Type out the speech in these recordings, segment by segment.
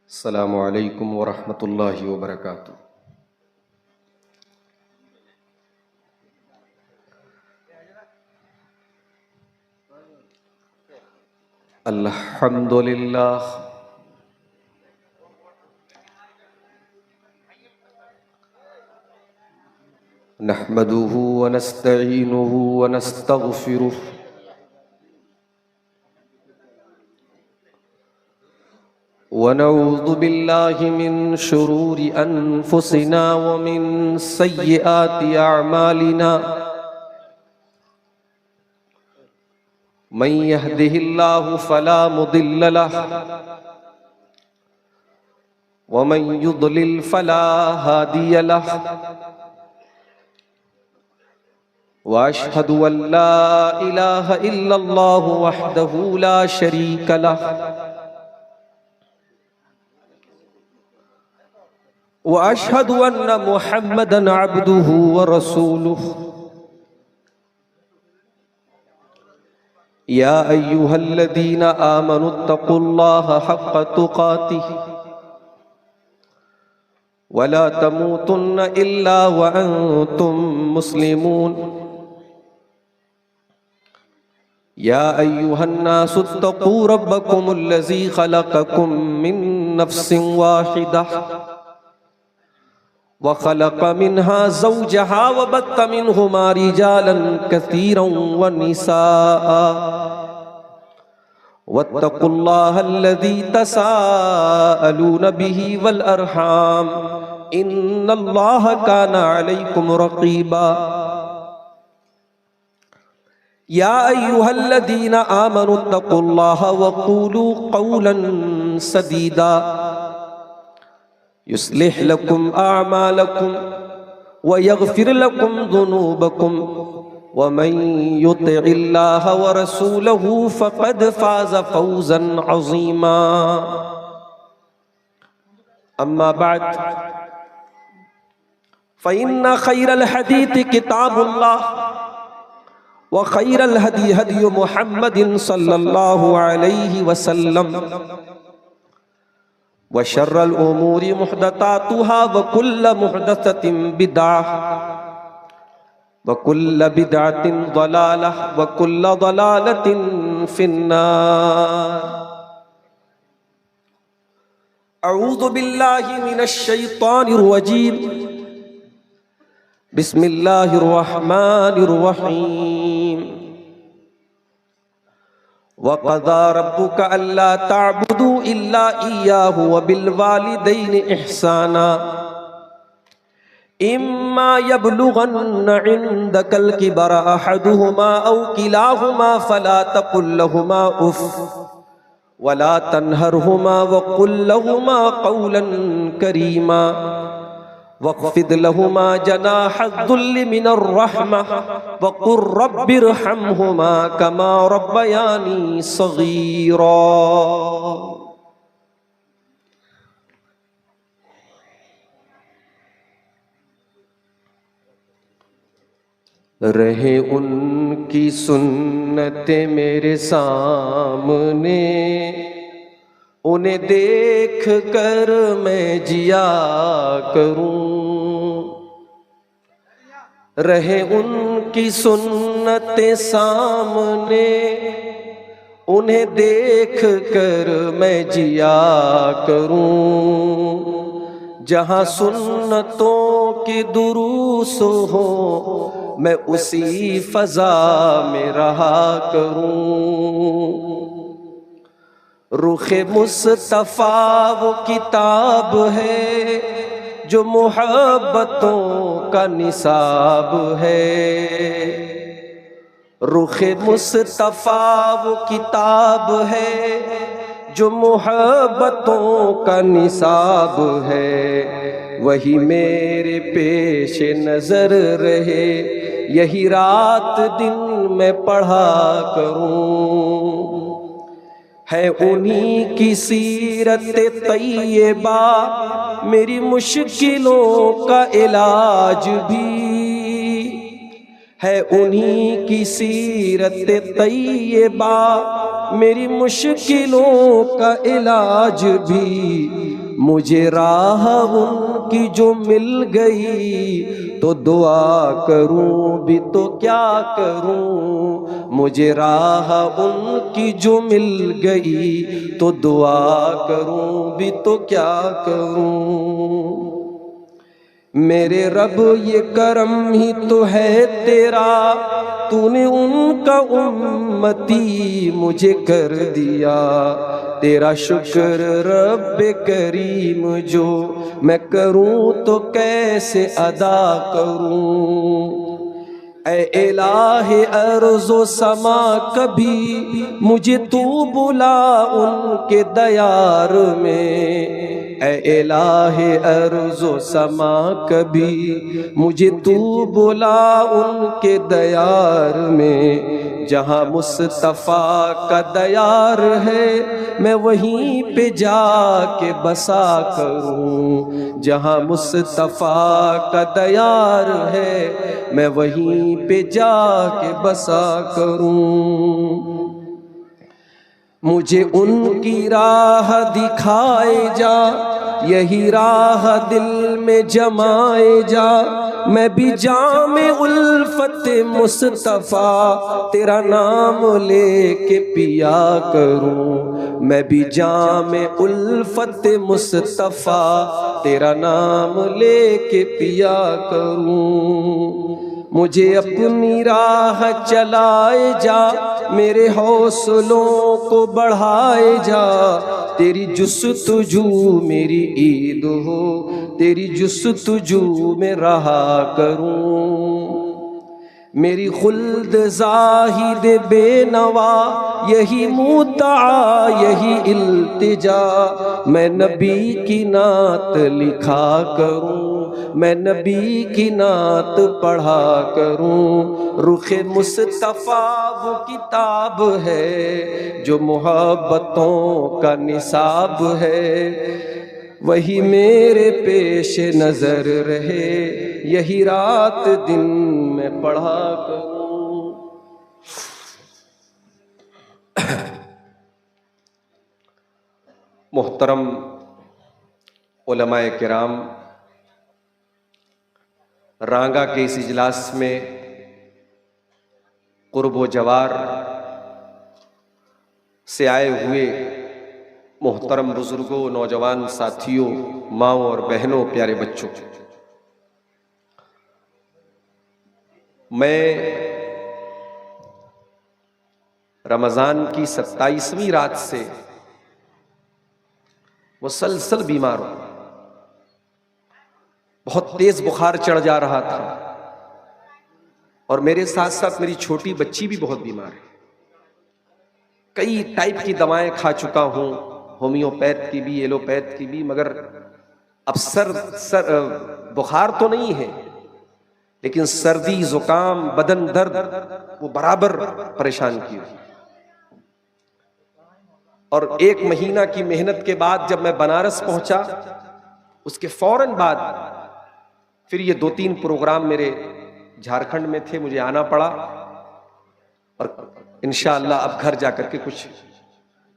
अस्सलामु अलैकुम वरहमतुल्लाहि वबरकातुहू। अल्हम्दुलिल्लाह नहमदुहु व नस्तईनुहु व नस्तगफिरुह व नऊज़ु बिल्लाहि मिन शुरूरि अनफुसिना व मिन सय्यिआति अअमालिना। मन यहदिहिल्लाहु फला मुदिल्ल लह व मन युद्लिल फला हादिय लह। व अशहदु अल्ला इलाहा इल्लल्लाहु वहदहु ला शरीक लह व अशहदु अन्न मुहम्मदन अब्दुहु व रसूलुहु। या अय्युहल्लज़ीना आमनुत्तक़ुल्लाहा हक़्क़ तुक़ातिहि वला तमूतुन्न इल्ला व अंतुम मुस्लिमून। या अय्युहन्नासु इत्तक़ू रब्बकुमुल्लज़ी ख़लक़कुम मिन नफ़्सिन वाहिदह व ख़लक़ मिन्हा ज़ौजहा व बत्त मिन्हुमा रिजालन कसीरन व निसाअ वत्तक़ुल्लाहल्लज़ी तसाअलून बिही वल अरहाम इन्नल्लाहा काना अलैकुम रक़ीबा। या अय्युहल्लज़ीना आमनुत्तक़ुल्लाहा व क़ूलू क़ौलन सदीदा युस्लिह लकुम अअमालकुम व यग़फ़िर लकुम ज़ुनूबकुम व मन युतिइल्लाह व रसूलहु फ़क़द फ़ाज़ फ़ौज़न अज़ीमा। अम्मा बअद फ़इन्न ख़ैरल हदीथ किताबुल्लाह व ख़ैरल हदी हदी मुहम्मदिन सल्लल्लाहु अलैहि वसल्लम व शर्रल उमूरि मुहदसातुहा व कुल्ल मुहदसतिन बिदअह व कुल्ल बिदअतिन ज़लालह व कुल्ल ज़लालतिन फिन्नार। अऊज़ु बिल्लाहि मिनश शैतानिर रजीम। बिस्मिल्लाहिर रहमानिर रहीम। वक़ज़ा रब्बुका अल्ला तअबुदू इल्ला इय्याहु व बिल वालिदैनि इहसाना इम्मा यब्लुगन्न इंदकल किबरा अहदुहुमा औ किलाहुमा फला तक़ुल लहुमा उफ़ वला तन्हरहुमा व क़ुल लहुमा क़ौलन करीमा वख़्फ़िद लहुमा जनाहज़्ज़ुल्लि मिनर रहमह व क़ुर रब्बिरहमहुमा कमा रब्बयानी सग़ीरा। रहे उनकी सुन्नतें मेरे सामने उन्हें देख कर मैं जिया करूं। रहे उनकी सुन्नतें सामने उन्हें देख कर मैं जिया करूं। जहाँ सुन्नतों की दुरूस हो मैं उसी फ़ज़ा में रहा करूं। रुख़े मुस्तफ़ा वो किताब है जो मोहब्बतों का निसाब है। रुख़े मुस्तफ़ा वो किताब है जो मोहब्बतों का निसाब है। वही मेरे पेश नज़र रहे यही रात दिन मैं पढ़ा करूं। है उन्हीं की सीरत तैयबा मेरी मुश्किलों का इलाज भी। है उन्हीं की सीरत तैयबा मेरी मुश्किलों का इलाज भी। मुझे राह उनकी जो मिल गई तो दुआ करूं भी तो क्या करूं। मुझे राह उनकी जो मिल गई तो दुआ करूं भी तो क्या करूं। मेरे रब ये करम ही तो है तेरा, तूने उनका उम्मती मुझे कर दिया। तेरा शुक्र रब्बे करीम जो मैं करूं तो कैसे अदा करूं। ऐ इलाहे अर्ज़ो समा कभी मुझे तू बुला उनके दयार में। ऐ इलाहे अर्ज़ो समा कभी मुझे तू बुला उनके दयार में। जहाँ मुस्तफ़ा का दयार है मैं वहीं पे जाके बसा करूं। जहाँ मुस्तफ़ा का दयार है मैं वहीं पे जाके बसा करूं। मुझे उनकी राह दिखाए जा, यही राह दिल में जमाए जा। मैं भी जामे उल्फत मुस्तफ़ा तेरा नाम लेके पिया करूं। मैं भी जामे उल्फत मुस्तफ़ा तेरा नाम लेके पिया करूं। मुझे अपनी राह चलाए जा, मेरे हौसलों को बढ़ाए जा। तेरी जुस्तजू मेरी ईद हो, तेरी जुस्तजू में रहा करूं। मेरी खुल्द ज़ाहिद बेनवा यही मुता यही इल्तिजा। मैं नबी की नात लिखा करूं, मैं नबी की नात पढ़ा करूं। रुखे मुस्तफ़ा वो किताब है जो मोहब्बतों का निसाब है। वही मेरे पेश नजर रहे, यही रात दिन में पढ़ा करूं। मोहतरम उलमाए किराम, रांगा के इस इजलास में कुर्ब जवार से आए हुए मोहतरम बुजुर्गों, नौजवान साथियों, माओ और बहनों, प्यारे बच्चों, मैं रमजान की 27वीं रात से मुसलसल बीमार हूं। बहुत तेज बुखार चढ़ जा रहा था और मेरे साथ साथ मेरी छोटी बच्ची भी बहुत बीमार है। कई टाइप की दवाएं खा चुका हूं, होम्योपैथ की भी, एलोपैथ की भी, मगर अब बुखार तो नहीं है, लेकिन सर्दी, जुकाम, बदन दर्द वो बराबर परेशान की हुई। और 1 महीना की मेहनत के बाद जब मैं बनारस पहुंचा, उसके फौरन बाद फिर ये 2-3 प्रोग्राम मेरे झारखंड में थे, मुझे आना पड़ा। और इंशाअल्लाह अब घर जाकर के कुछ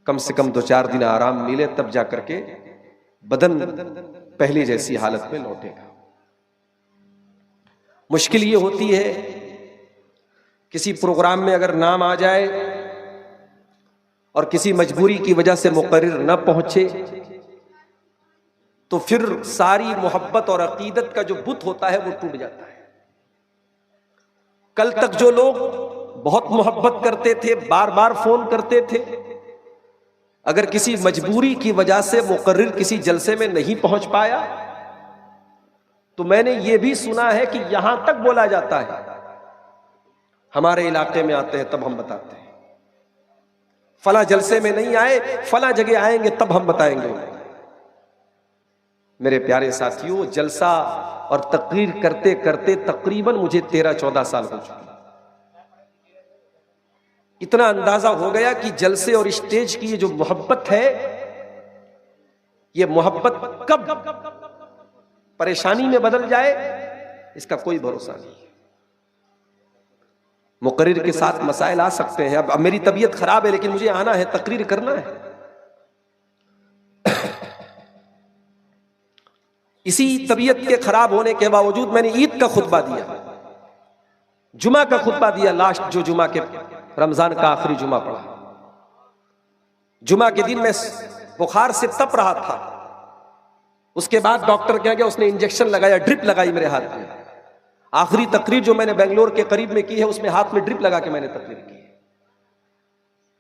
कम से कम 2-4 दिन आराम मिले, तब जाकर के बदन पहले जैसी हालत में लौटेगा। मुश्किल ये होती है किसी प्रोग्राम में अगर नाम आ जाए और किसी मजबूरी की वजह से मुकर्रिर न पहुंचे तो फिर सारी मोहब्बत और अकीदत का जो बुत होता है वो टूट जाता है। कल तक जो लोग बहुत मोहब्बत करते थे, बार बार फोन करते थे, अगर किसी मजबूरी की वजह से मुकर्रिर किसी जलसे में नहीं पहुंच पाया तो मैंने ये भी सुना है कि यहां तक बोला जाता है, हमारे इलाके में आते हैं तब हम बताते हैं, फला जलसे में नहीं आए, फला जगह आएंगे तब हम बताएंगे। मेरे प्यारे साथियों, जलसा और तकरीर करते करते तकरीबन मुझे 13-14 साल हो चुके। इतना अंदाजा हो गया कि जलसे और स्टेज की ये जो मोहब्बत है, ये मोहब्बत कब परेशानी में बदल जाए इसका कोई भरोसा नहीं। मुकर्रिर के साथ मसाइल आ सकते हैं। अब मेरी तबीयत खराब है लेकिन मुझे आना है, तकरीर करना है। इसी तबीयत के खराब होने के बावजूद मैंने ईद का खुतबा दिया, जुमा का खुतबा दिया। लास्ट जो जुमा के रमजान का आखिरी जुमा पड़ा, जुमा के दिन मैं बुखार से तप रहा था। उसके बाद डॉक्टर क्या गया, उसने इंजेक्शन लगाया, ड्रिप लगाई मेरे हाथ में। आखिरी तकरीर जो मैंने बेंगलोर के करीब में की है, उसमें हाथ में ड्रिप लगा के मैंने तकरीर की।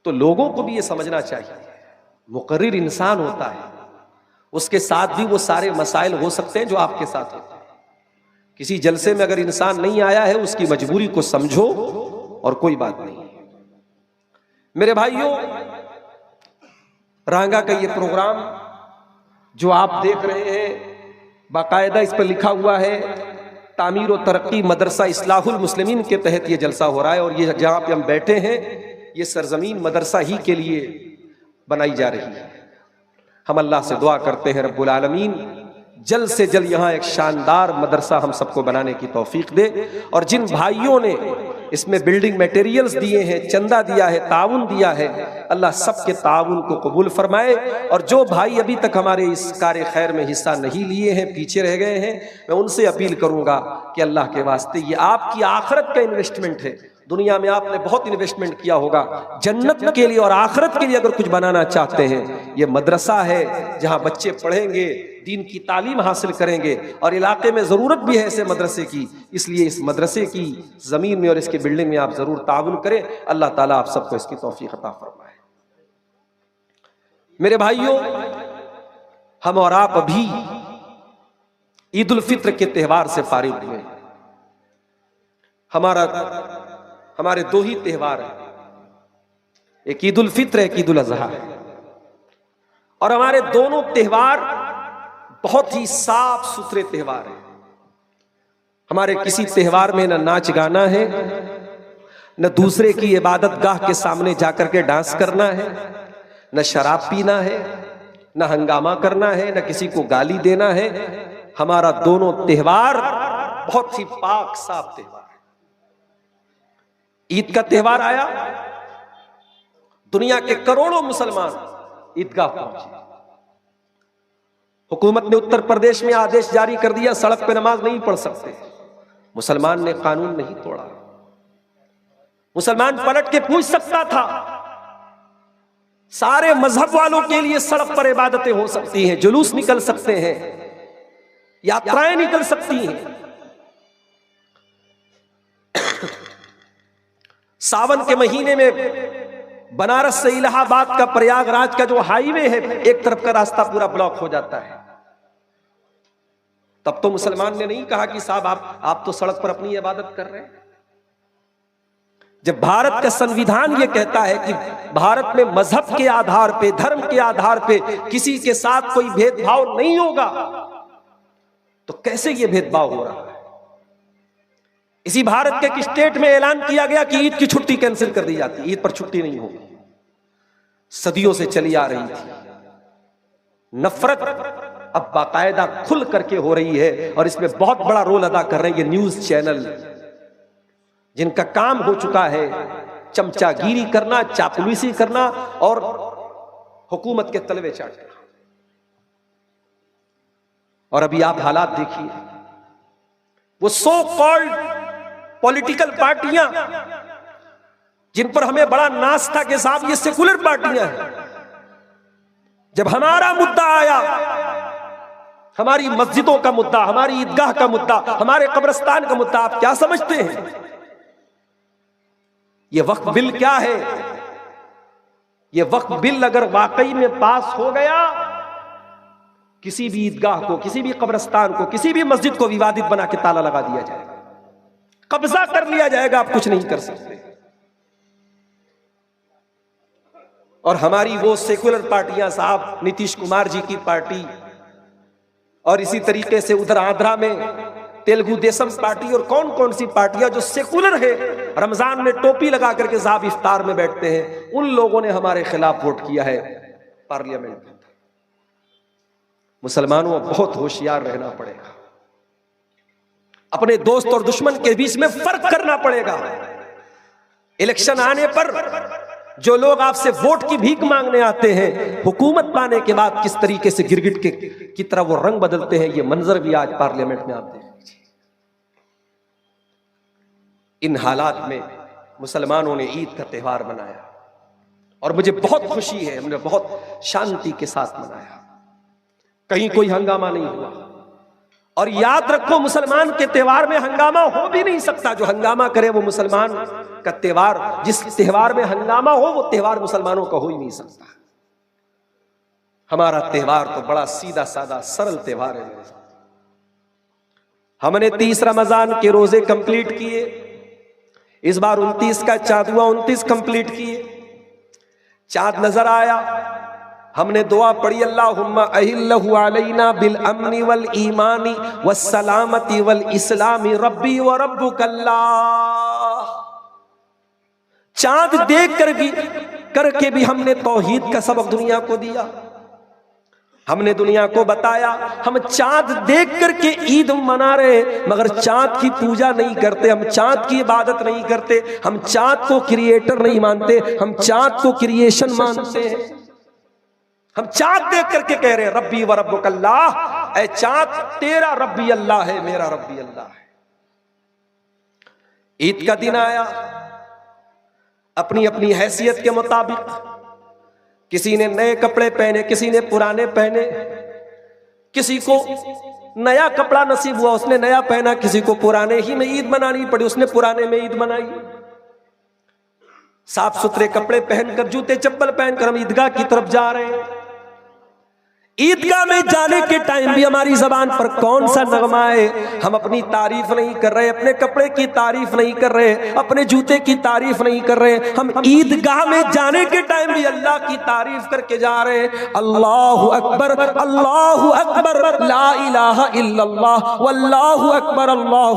तो लोगों को भी ये समझना चाहिए, मुकर्रिर इंसान होता है, उसके साथ भी वो सारे मसाइल हो सकते हैं जो आपके साथ होते हैं। किसी जलसे में अगर इंसान नहीं आया है, उसकी मजबूरी को समझो और कोई बात नहीं। मेरे भाइयों, रांगा का ये प्रोग्राम जो आप देख रहे हैं, बाकायदा इस पर लिखा हुआ है तामीर और तरक्की मदरसा इस्लाहुल मुस्लिमीन के तहत ये जलसा हो रहा है। और ये जहाँ पे हम बैठे हैं, ये सरजमीन मदरसा ही के लिए बनाई जा रही है। हम अल्लाह से दुआ करते हैं रब्बुल आलमीन जल्द से जल्द यहाँ एक शानदार मदरसा हम सबको बनाने की तौफीक दे। और जिन भाइयों ने इसमें बिल्डिंग मटेरियल्स दिए हैं, चंदा दिया है, ताउन दिया है, अल्लाह सबके ताउन को कबूल फरमाए। और जो भाई अभी तक हमारे इस कार्य खैर में हिस्सा नहीं लिए हैं, पीछे रह गए हैं, मैं उनसे अपील करूंगा कि अल्लाह के वास्ते ये आपकी आखिरत का इन्वेस्टमेंट है। दुनिया में आपने बहुत इन्वेस्टमेंट किया होगा, जन्नत के लिए और आखिरत के लिए अगर कुछ बनाना चाहते हैं, ये मदरसा है जहां बच्चे पढ़ेंगे, दीन की तालीम हासिल करेंगे। और इलाके में ज़रूरत भी है ऐसे मदरसे की, इसलिए इस मदरसे की ज़मीन में और इसकी बिल्डिंग में आप ज़रूर ताउन करें। अल्लाह ताला आप सबको इसकी तौफीक अता फरमाए। मेरे भाइयों, हम और आप अभी ईद उल फित्र के त्यौहार से फारिग हुए। हमारे दो ही त्यौहार हैं, एक ईद उल फित्र, एक ईद उल अजहा है। और हमारे दोनों त्यौहार बहुत ही साफ सुथरे त्यौहार हैं। हमारे किसी त्यौहार में न नाच गाना है, न दूसरे की इबादत गाह के सामने जाकर के डांस करना है, न शराब पीना है, न हंगामा करना है, न किसी को गाली देना है। हमारा दोनों त्यौहार बहुत ही पाक साफ त्यौहार। ईद का त्यौहार आया, दुनिया के करोड़ों मुसलमान ईदगाह पहुंचे। हुकूमत ने उत्तर प्रदेश में आदेश जारी कर दिया, सड़क पे नमाज नहीं पढ़ सकते। मुसलमान ने कानून नहीं तोड़ा। मुसलमान पलट के पूछ सकता था। सारे मजहब वालों के लिए सड़क पर इबादतें हो सकती हैं, जुलूस निकल सकते हैं, यात्राएं निकल सकती हैं। सावन के महीने में बनारस से इलाहाबाद का, प्रयागराज का जो हाईवे है, एक तरफ का रास्ता पूरा ब्लॉक हो जाता है। तब तो मुसलमान ने नहीं कहा कि साहब आप तो सड़क पर अपनी इबादत कर रहे हैं। जब भारत का संविधान ये कहता है कि भारत में मजहब के आधार पे, धर्म के आधार पे किसी के साथ कोई भेदभाव नहीं होगा, तो कैसे ये भेदभाव हो रहा है? इसी भारत के एक स्टेट में ऐलान किया गया कि ईद की छुट्टी कैंसिल कर दी जाती, ईद पर छुट्टी नहीं होगी। सदियों से चली आ रही थी नफरत, अब बाकायदा खुल करके हो रही है। और इसमें बहुत बड़ा रोल अदा कर रहे हैं ये न्यूज चैनल, जिनका काम हो चुका है चमचागिरी करना, चापलूसी करना और हुकूमत के तलवे चाटना। और अभी आप हालात देखिए, वो सो कॉल्ड पॉलिटिकल पार्टियां जिन पर हमें बड़ा नाज था कि साहब ये सेकुलर पार्टियां हैं, जब हमारा मुद्दा आया, हमारी मस्जिदों का मुद्दा, हमारी ईदगाह का मुद्दा, हमारे कब्रिस्तान का मुद्दा, आप क्या समझते हैं ये वक्फ बिल क्या है? ये वक्फ बिल अगर वाकई में पास हो गया, किसी भी ईदगाह को, किसी भी कब्रिस्तान को, किसी भी मस्जिद को विवादित बना के ताला लगा दिया जाएगा, कब्जा कर लिया जाएगा, आप कुछ नहीं कर सकते। और हमारी वो सेकुलर पार्टियां, साहब नीतीश कुमार जी की पार्टी, और इसी तरीके से उधर आंध्रा में तेलुगु देशम पार्टी, और कौन कौन सी पार्टियां जो सेकुलर है, रमजान में टोपी लगा करके साहब इफ्तार में बैठते हैं, उन लोगों ने हमारे खिलाफ वोट किया है पार्लियामेंट में। मुसलमानों बहुत होशियार रहना पड़ेगा, अपने दोस्त और दुश्मन के बीच में फर्क करना पड़ेगा। इलेक्शन आने पर जो लोग आपसे वोट की भीख मांगने आते हैं, हुकूमत पाने के बाद किस तरीके से गिरगिट की तरह वो रंग बदलते हैं, ये मंजर भी आज पार्लियामेंट में आप देख लीजिए। इन हालात में मुसलमानों ने ईद का त्यौहार मनाया और मुझे बहुत खुशी है, हमने बहुत शांति के साथ मनाया, कहीं कोई हंगामा नहीं हुआ। और याद रखो, मुसलमान के त्योहार में हंगामा हो भी नहीं सकता। जो हंगामा करे वो मुसलमान का त्योहार, जिस त्योहार में हंगामा हो वो त्योहार मुसलमानों का हो ही नहीं सकता। हमारा त्योहार तो बड़ा सीधा साधा सरल त्योहार है। हमने 30 रमजान के रोजे कंप्लीट किए, इस बार 29 का चाँद हुआ, 29 कंप्लीट किए। चाँद नजर आया, हमने दुआ पढ़ी, अल्लाहुम्मा अहिल्लहु अलैना बिल अम्नि वल ईमानी वस्सलामती वल इस्लामी रब्बी व रब्बुकल्लाह। चाँद देख करके भी हमने तौहीद का सबक दुनिया को दिया। हमने दुनिया को बताया हम चाँद देख करके ईद मना रहे, मगर चाँद की पूजा नहीं करते, हम चाँद की इबादत नहीं करते, हम चाँद को क्रिएटर नहीं मानते, हम चाँद को क्रिएशन मानते हैं। हम चाँद देख करके कह रहे हैं रब्बी व रब्बुकल्लाह, ऐ चाँद तेरा रब्बी अल्लाह है, मेरा रब्बी अल्लाह है। ईद का दिन आया, अपनी अपनी हैसियत के मुताबिक किसी ने नए कपड़े पहने, किसी ने पुराने पहने, किसी को नया कपड़ा नसीब हुआ उसने नया पहना, किसी को पुराने ही में ईद मनानी पड़ी उसने पुराने में ईद मनाई। साफ सुथरे कपड़े पहनकर, जूते चप्पल पहनकर हम ईदगाह की तरफ जा रहे हैं। ईदगाह में जाने के टाइम भी हमारी जबान पर कौन सा नगमा है, हम अपनी तारीफ नहीं कर रहे, अपने कपड़े की तारीफ नहीं कर रहे, अपने जूते की तारीफ नहीं कर रहे, हम ईदगाह में जाने के टाइम भी अल्लाह की तारीफ करके जा रहे हैं। अल्लाहु अकबर, अल्लाहु अकबर, ला इलाहा इल्लल्लाह, वल्लाहु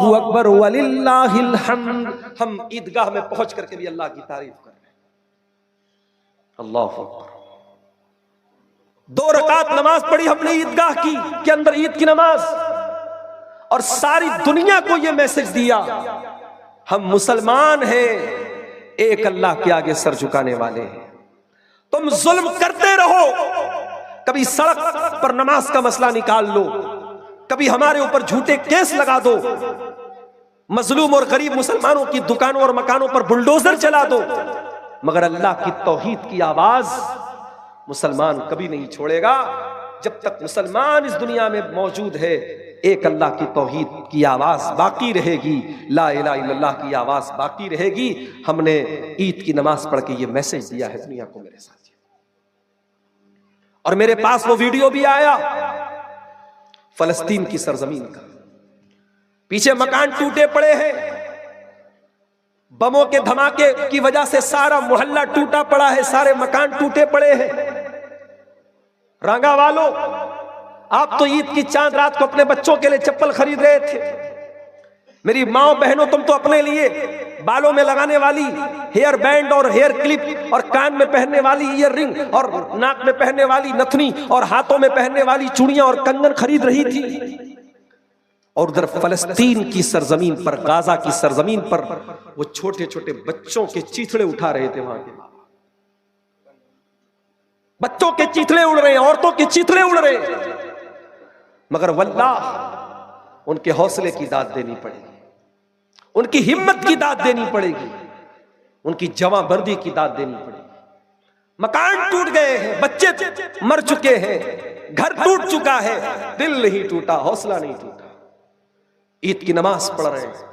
अकबर वलिल्लाहिल हम्द। हम ईदगाह में पहुंच करके भी अल्लाह की तारीफ कर रहे हैं। अल्लाहु अकबर। 2 रकात नमाज पढ़ी हमने ईदगाह की के अंदर, ईद की नमाज, और सारी दुनिया को यह मैसेज दिया हम मुसलमान हैं, एक अल्लाह के आगे सर झुकाने वाले हैं। तुम जुल्म करते रहो, कभी सड़क पर नमाज का मसला निकाल लो, कभी हमारे ऊपर झूठे केस लगा दो, मजलूम और गरीब मुसलमानों की दुकानों और मकानों पर बुलडोजर चला दो, मगर अल्लाह की तौहीद की आवाज मुसलमान कभी नहीं छोड़ेगा। जब तक मुसलमान इस दुनिया में मौजूद है, एक अल्लाह की तौहीद की आवाज बाकी रहेगी, ला इलाहा इल्लल्लाह की आवाज बाकी रहेगी। हमने ईद की नमाज पढ़ के ये मैसेज दिया है दुनिया को मेरे साथ। और मेरे पास वो वीडियो भी आया फलस्तीन की सरजमीन का, पीछे मकान टूटे पड़े हैं, बमों के धमाके की वजह से सारा मोहल्ला टूटा पड़ा है, सारे मकान टूटे पड़े हैं। रांगा वालों, आप तो ईद की चांद रात को अपने बच्चों के लिए चप्पल खरीद रहे थे। मेरी माओ बहनों, तुम तो अपने लिए बालों में लगाने वाली हेयर बैंड और हेयर क्लिप और कान में पहनने वाली ईयर रिंग और नाक में पहनने वाली नथनी और हाथों में पहनने वाली चूड़ियां और कंगन खरीद रही थी। और उधर फलस्तीन की सरजमीन पर, गाजा की सरजमीन पर वो छोटे छोटे बच्चों के चीथड़े उठा रहे थे। वहां के बच्चों के चीथड़े उड़ रहे हैं, औरतों के चीथड़े उड़ रहे हैं, मगर वल्लाह उनके हौसले की दाद देनी पड़ेगी, उनकी हिम्मत की दाद देनी पड़ेगी, उनकी जवांबर्दी की दाद देनी पड़ेगी। मकान टूट गए हैं, बच्चे मर चुके हैं, घर टूट चुका है, दिल नहीं टूटा, हौसला नहीं टूटा। ईद की नमाज पढ़ रहे हैं,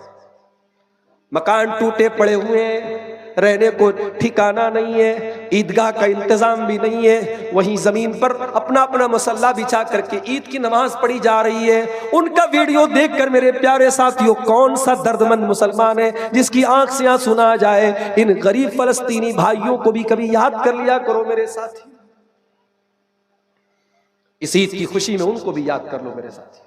मकान टूटे पड़े हुए हैं, रहने को ठिकाना नहीं है, ईदगाह का इंतजाम भी नहीं है, वहीं जमीन पर अपना अपना मसल्ला बिछा करके ईद की नमाज पढ़ी जा रही है। उनका वीडियो देखकर मेरे प्यारे साथियों, कौन सा दर्दमंद मुसलमान है जिसकी आंख से आंसू ना जाए। इन गरीब फलस्तीनी भाइयों को भी कभी याद कर लिया करो मेरे साथी, इस ईद की खुशी में उनको भी याद कर लो मेरे साथी।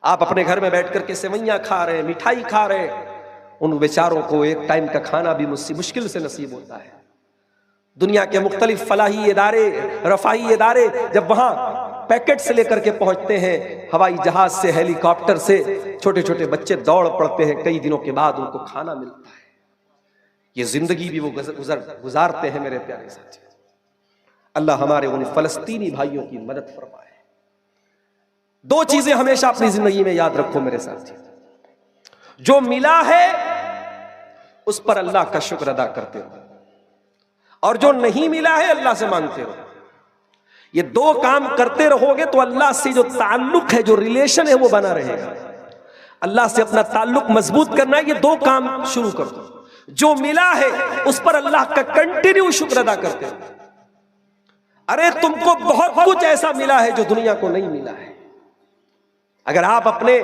आप अपने घर में बैठ करके सेवैयां खा रहे हैं, मिठाई खा रहे हैं, उन बेचारों को एक टाइम का खाना भी मुश्किल से नसीब होता है। दुनिया के मुख्तलिफ फलाही इदारे, रफाई इदारे जब वहां पैकेट से लेकर के पहुंचते हैं, हवाई जहाज से, हेलीकॉप्टर से, छोटे छोटे बच्चे दौड़ पड़ते हैं, कई दिनों के बाद उनको खाना मिलता है। ये जिंदगी भी वो गुजारते हैं मेरे प्यारे साथी। अल्लाह हमारे उन फलस्तीनी भाइयों की मदद फरमाए। दो चीजें हमेशा अपनी जिंदगी में याद रखो मेरे साथी, जो मिला है उस पर अल्लाह का शुक्र अदा करते रहो, और जो नहीं मिला है अल्लाह से मांगते रहो। ये दो काम करते रहोगे तो अल्लाह से जो ताल्लुक है, जो रिलेशन है, वो बना रहेगा। अल्लाह से अपना ताल्लुक मजबूत करना है, ये दो काम शुरू कर दो। जो मिला है उस पर अल्लाह का कंटिन्यू शुक्र अदा करते रहो। अरे तुमको बहुत कुछ ऐसा मिला है जो दुनिया को नहीं मिला है। अगर आप अपने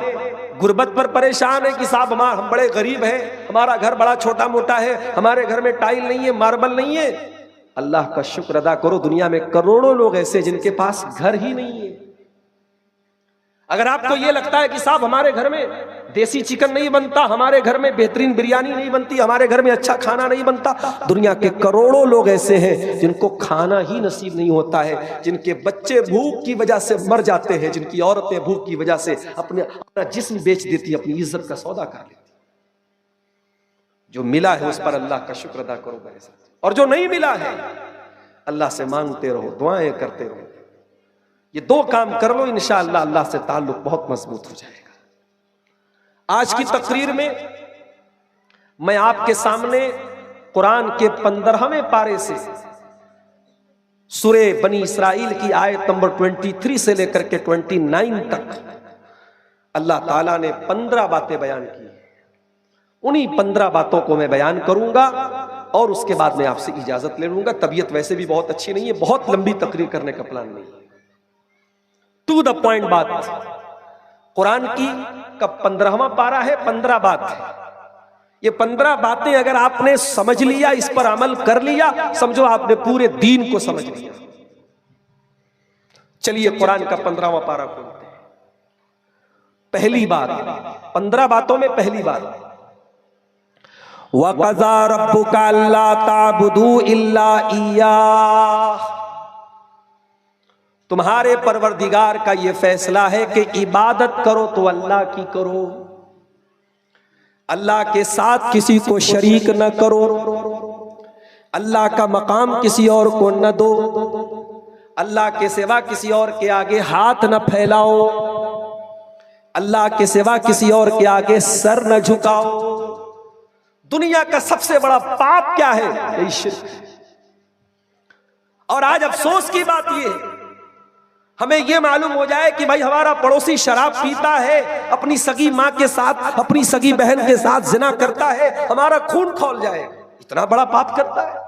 गुर्बत पर परेशान है कि साहब हम बड़े गरीब हैं, हमारा घर बड़ा छोटा मोटा है, हमारे घर में टाइल नहीं है, मार्बल नहीं है, अल्लाह का शुक्र अदा करो। दुनिया में करोड़ों लोग ऐसे जिनके पास घर ही नहीं है। अगर आपको यह लगता है कि साहब हमारे घर में देसी चिकन नहीं बनता, हमारे घर में बेहतरीन बिरयानी नहीं बनती, हमारे घर में अच्छा खाना नहीं बनता, दुनिया के करोड़ों लोग ऐसे हैं जिनको खाना ही नसीब नहीं होता है, जिनके बच्चे भूख की वजह से मर जाते हैं, जिनकी औरतें भूख की वजह से अपना जिस्म बेच देती, अपनी इज्जत का सौदा कर लेती। जो मिला है उस पर अल्लाह का शुक्र अदा करो मेरे साथ, और जो नहीं मिला है अल्लाह से मांगते रहो, दुआएं करते रहो। ये दो काम कर लो, इंशाअल्लाह अल्लाह से ताल्लुक बहुत मजबूत हो जाएगा। आज की तकरीर में मैं आपके सामने कुरान के 15वें पारे से सूरे बनी इसराइल की आयत नंबर 23 से लेकर के 29 तक अल्लाह ताला ने 15 बातें बयान की। उन्हीं 15 बातों को मैं बयान करूंगा और उसके बाद मैं आपसे इजाजत ले लूंगा। तबीयत वैसे भी बहुत अच्छी नहीं है, बहुत लंबी तकरीर करने का प्लान नहीं है। टू द पॉइंट बात, कुरान की का 15वां पारा है, 15 बात है। ये 15 बातें अगर आपने समझ लिया, इस पर अमल कर लिया, समझो आपने पूरे दीन को समझ लिया। चलिए कुरान का 15वां पारा खोलते हैं। पहली बात, 15 बातों में पहली बात, वक़ज़ा रब्बुका अल्ला ताबुदू इल्ला इय्याह। तुम्हारे परवरदिगार का यह फैसला है कि इबादत करो तो अल्लाह की करो, अल्लाह के साथ किसी को शरीक न करो, अल्लाह का मकाम किसी और को न दो, अल्लाह के सिवा किसी और के आगे हाथ न फैलाओ, अल्लाह के सिवा किसी और के आगे सर न झुकाओ। दुनिया का सबसे बड़ा पाप क्या है? यही शिर्क है। और आज अफसोस की बात यह है, हमें यह मालूम हो जाए कि भाई हमारा पड़ोसी शराब पीता है, अपनी सगी माँ के साथ, अपनी सगी बहन के साथ जिना करता है, हमारा खून खौल जाए, इतना बड़ा पाप करता है।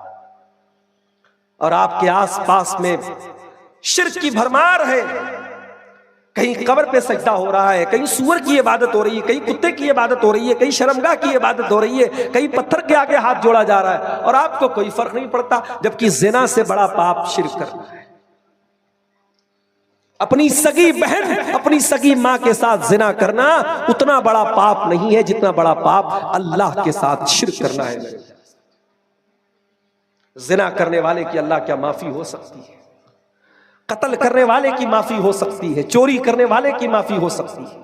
और आपके आसपास में शिर्क की भरमार है। कहीं कब्र पे सजदा हो रहा है, कहीं सूअर की इबादत हो रही है, कहीं कुत्ते की इबादत हो रही है, कहीं शर्मगाह की इबादत हो रही है, कहीं पत्थर के आगे हाथ जोड़ा जा रहा है, और आपको कोई फर्क नहीं पड़ता। जबकि जिना से बड़ा पाप शिर्क करना है। अपनी सगी बहन, अपनी सगी माँ के साथ जिना करना उतना बड़ा पाप नहीं है जितना बड़ा पाप अल्लाह के साथ शिर्क करना है। जिना करने वाले की अल्लाह क्या माफी हो सकती है? कत्ल करने वाले की माफी हो सकती है, चोरी करने वाले की माफी हो सकती है,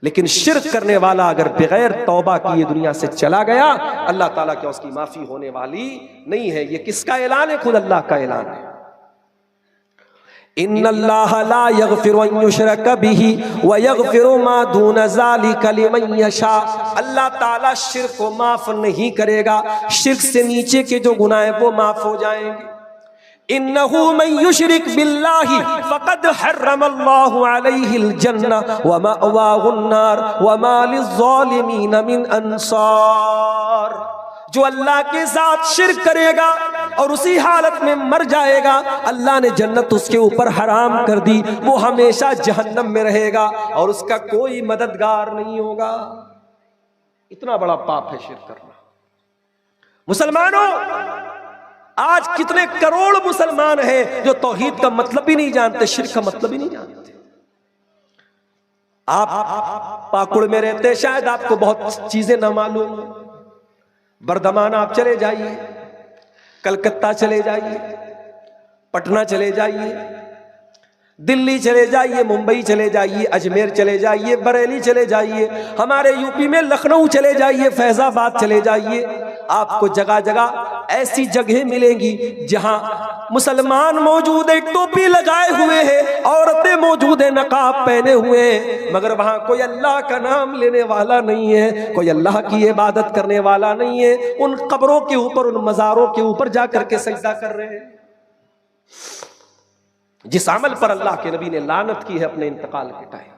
लेकिन शिर्क करने वाला अगर बगैर तौबा किए दुनिया से चला गया, अल्लाह ताला क्या उसकी माफी होने वाली नहीं है। ये किसका ऐलान है? खुद अल्लाह का ऐलान है। इन्नल्लाह ला यगफिरु अन युशरक बिही व यगफिरु मा दून ज़ालिका लिमन यशा। अल्लाह ताला शिर्क को माफ नहीं करेगा, शिर्क से नीचे के जो गुनाह हैं वो माफ हो जाएंगे। इन्नहु मन युशरिक बिल्लाहि फक़द हर्रमल्लाहु अलैहिल जन्नह व मअवाहुन नार व मा लिज़्ज़ालिमीन मिन अंसार। जो अल्लाह के साथ शिर्क करेगा और उसी हालत में मर जाएगा, अल्लाह ने जन्नत उसके ऊपर हराम कर दी, वो हमेशा जहन्नम में रहेगा और उसका कोई मददगार नहीं होगा। इतना बड़ा पाप है शिर्क करना। मुसलमानों, आज कितने करोड़ मुसलमान हैं जो तौहीद का मतलब भी नहीं जानते, शिर्क का मतलब भी नहीं जानते। आप पाकुड़ में रहते, शायद आपको बहुत चीजें ना मालूम। बर्दमान आप चले जाइए, कलकत्ता चले जाइए, पटना चले जाइए, दिल्ली चले जाइए, मुंबई चले जाइए, अजमेर चले जाइए, बरेली चले जाइए, हमारे यूपी में लखनऊ चले जाइए, फैजाबाद चले जाइए, आपको जगह जगह ऐसी जगह मिलेंगी जहां मुसलमान मौजूद है, टोपी लगाए हुए हैं, औरतें मौजूद है, नकाब पहने हुए हैं, मगर वहां कोई अल्लाह का नाम लेने वाला नहीं है, कोई अल्लाह की इबादत करने वाला नहीं है। उन कब्रों के ऊपर, उन मज़ारों के ऊपर जाकर के सजदा कर रहे हैं। जिस अमल पर अल्लाह के नबी ने लानत की है अपने इंतकाल के टाइम,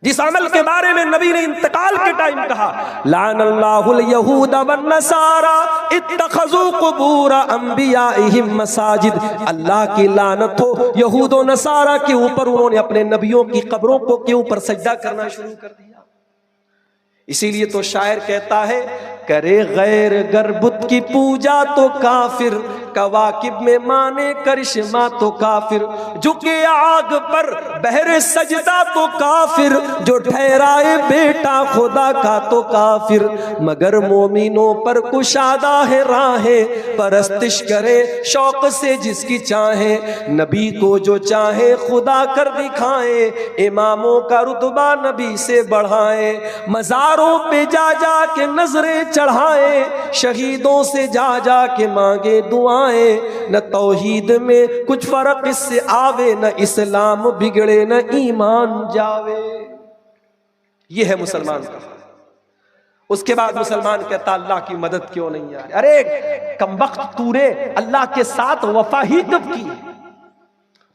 जिस अमल के बारे में नबी ने इंतकाल के टाइम कहा, लानल्लाहुल यहूद वन नसारा इत्तखज़ू कुबूर अंबियाइहिम मसाजिद, अल्लाह की लानत हो यहूद और नसारा के ऊपर, उन्होंने अपने नबियों की कब्रों को के ऊपर सजदा करना शुरू कर दिया। इसीलिए तो शायर कहता है, करे गैर गरबुत की पूजा तो काफिर, कवाकिब में माने करिश्मा तो काफिर, झुके आग पर बहरे सजदा तो काफिर, जो ठहराए बेटा खुदा का तो काफिर, मगर मोमिनों पर कुशादा है राहें, परस्तिश करे शौक से जिसकी चाहे, नबी को जो चाहे खुदा कर दिखाए, इमामों का रुतबा नबी से बढ़ाए, मज़ारों पे जा जा के नजरें चढ़ाए, शहीदों से जा जा के मांगे दुआएं, न तौहीद में कुछ फर्क इससे आवे, न इस्लाम बिगड़े न ईमान जावे। ये है मुसलमान का। उसके बाद मुसलमान कहता अल्लाह की मदद क्यों नहीं आ रही? अरे कमबख्त, तूने अल्लाह के साथ वफा ही कब की?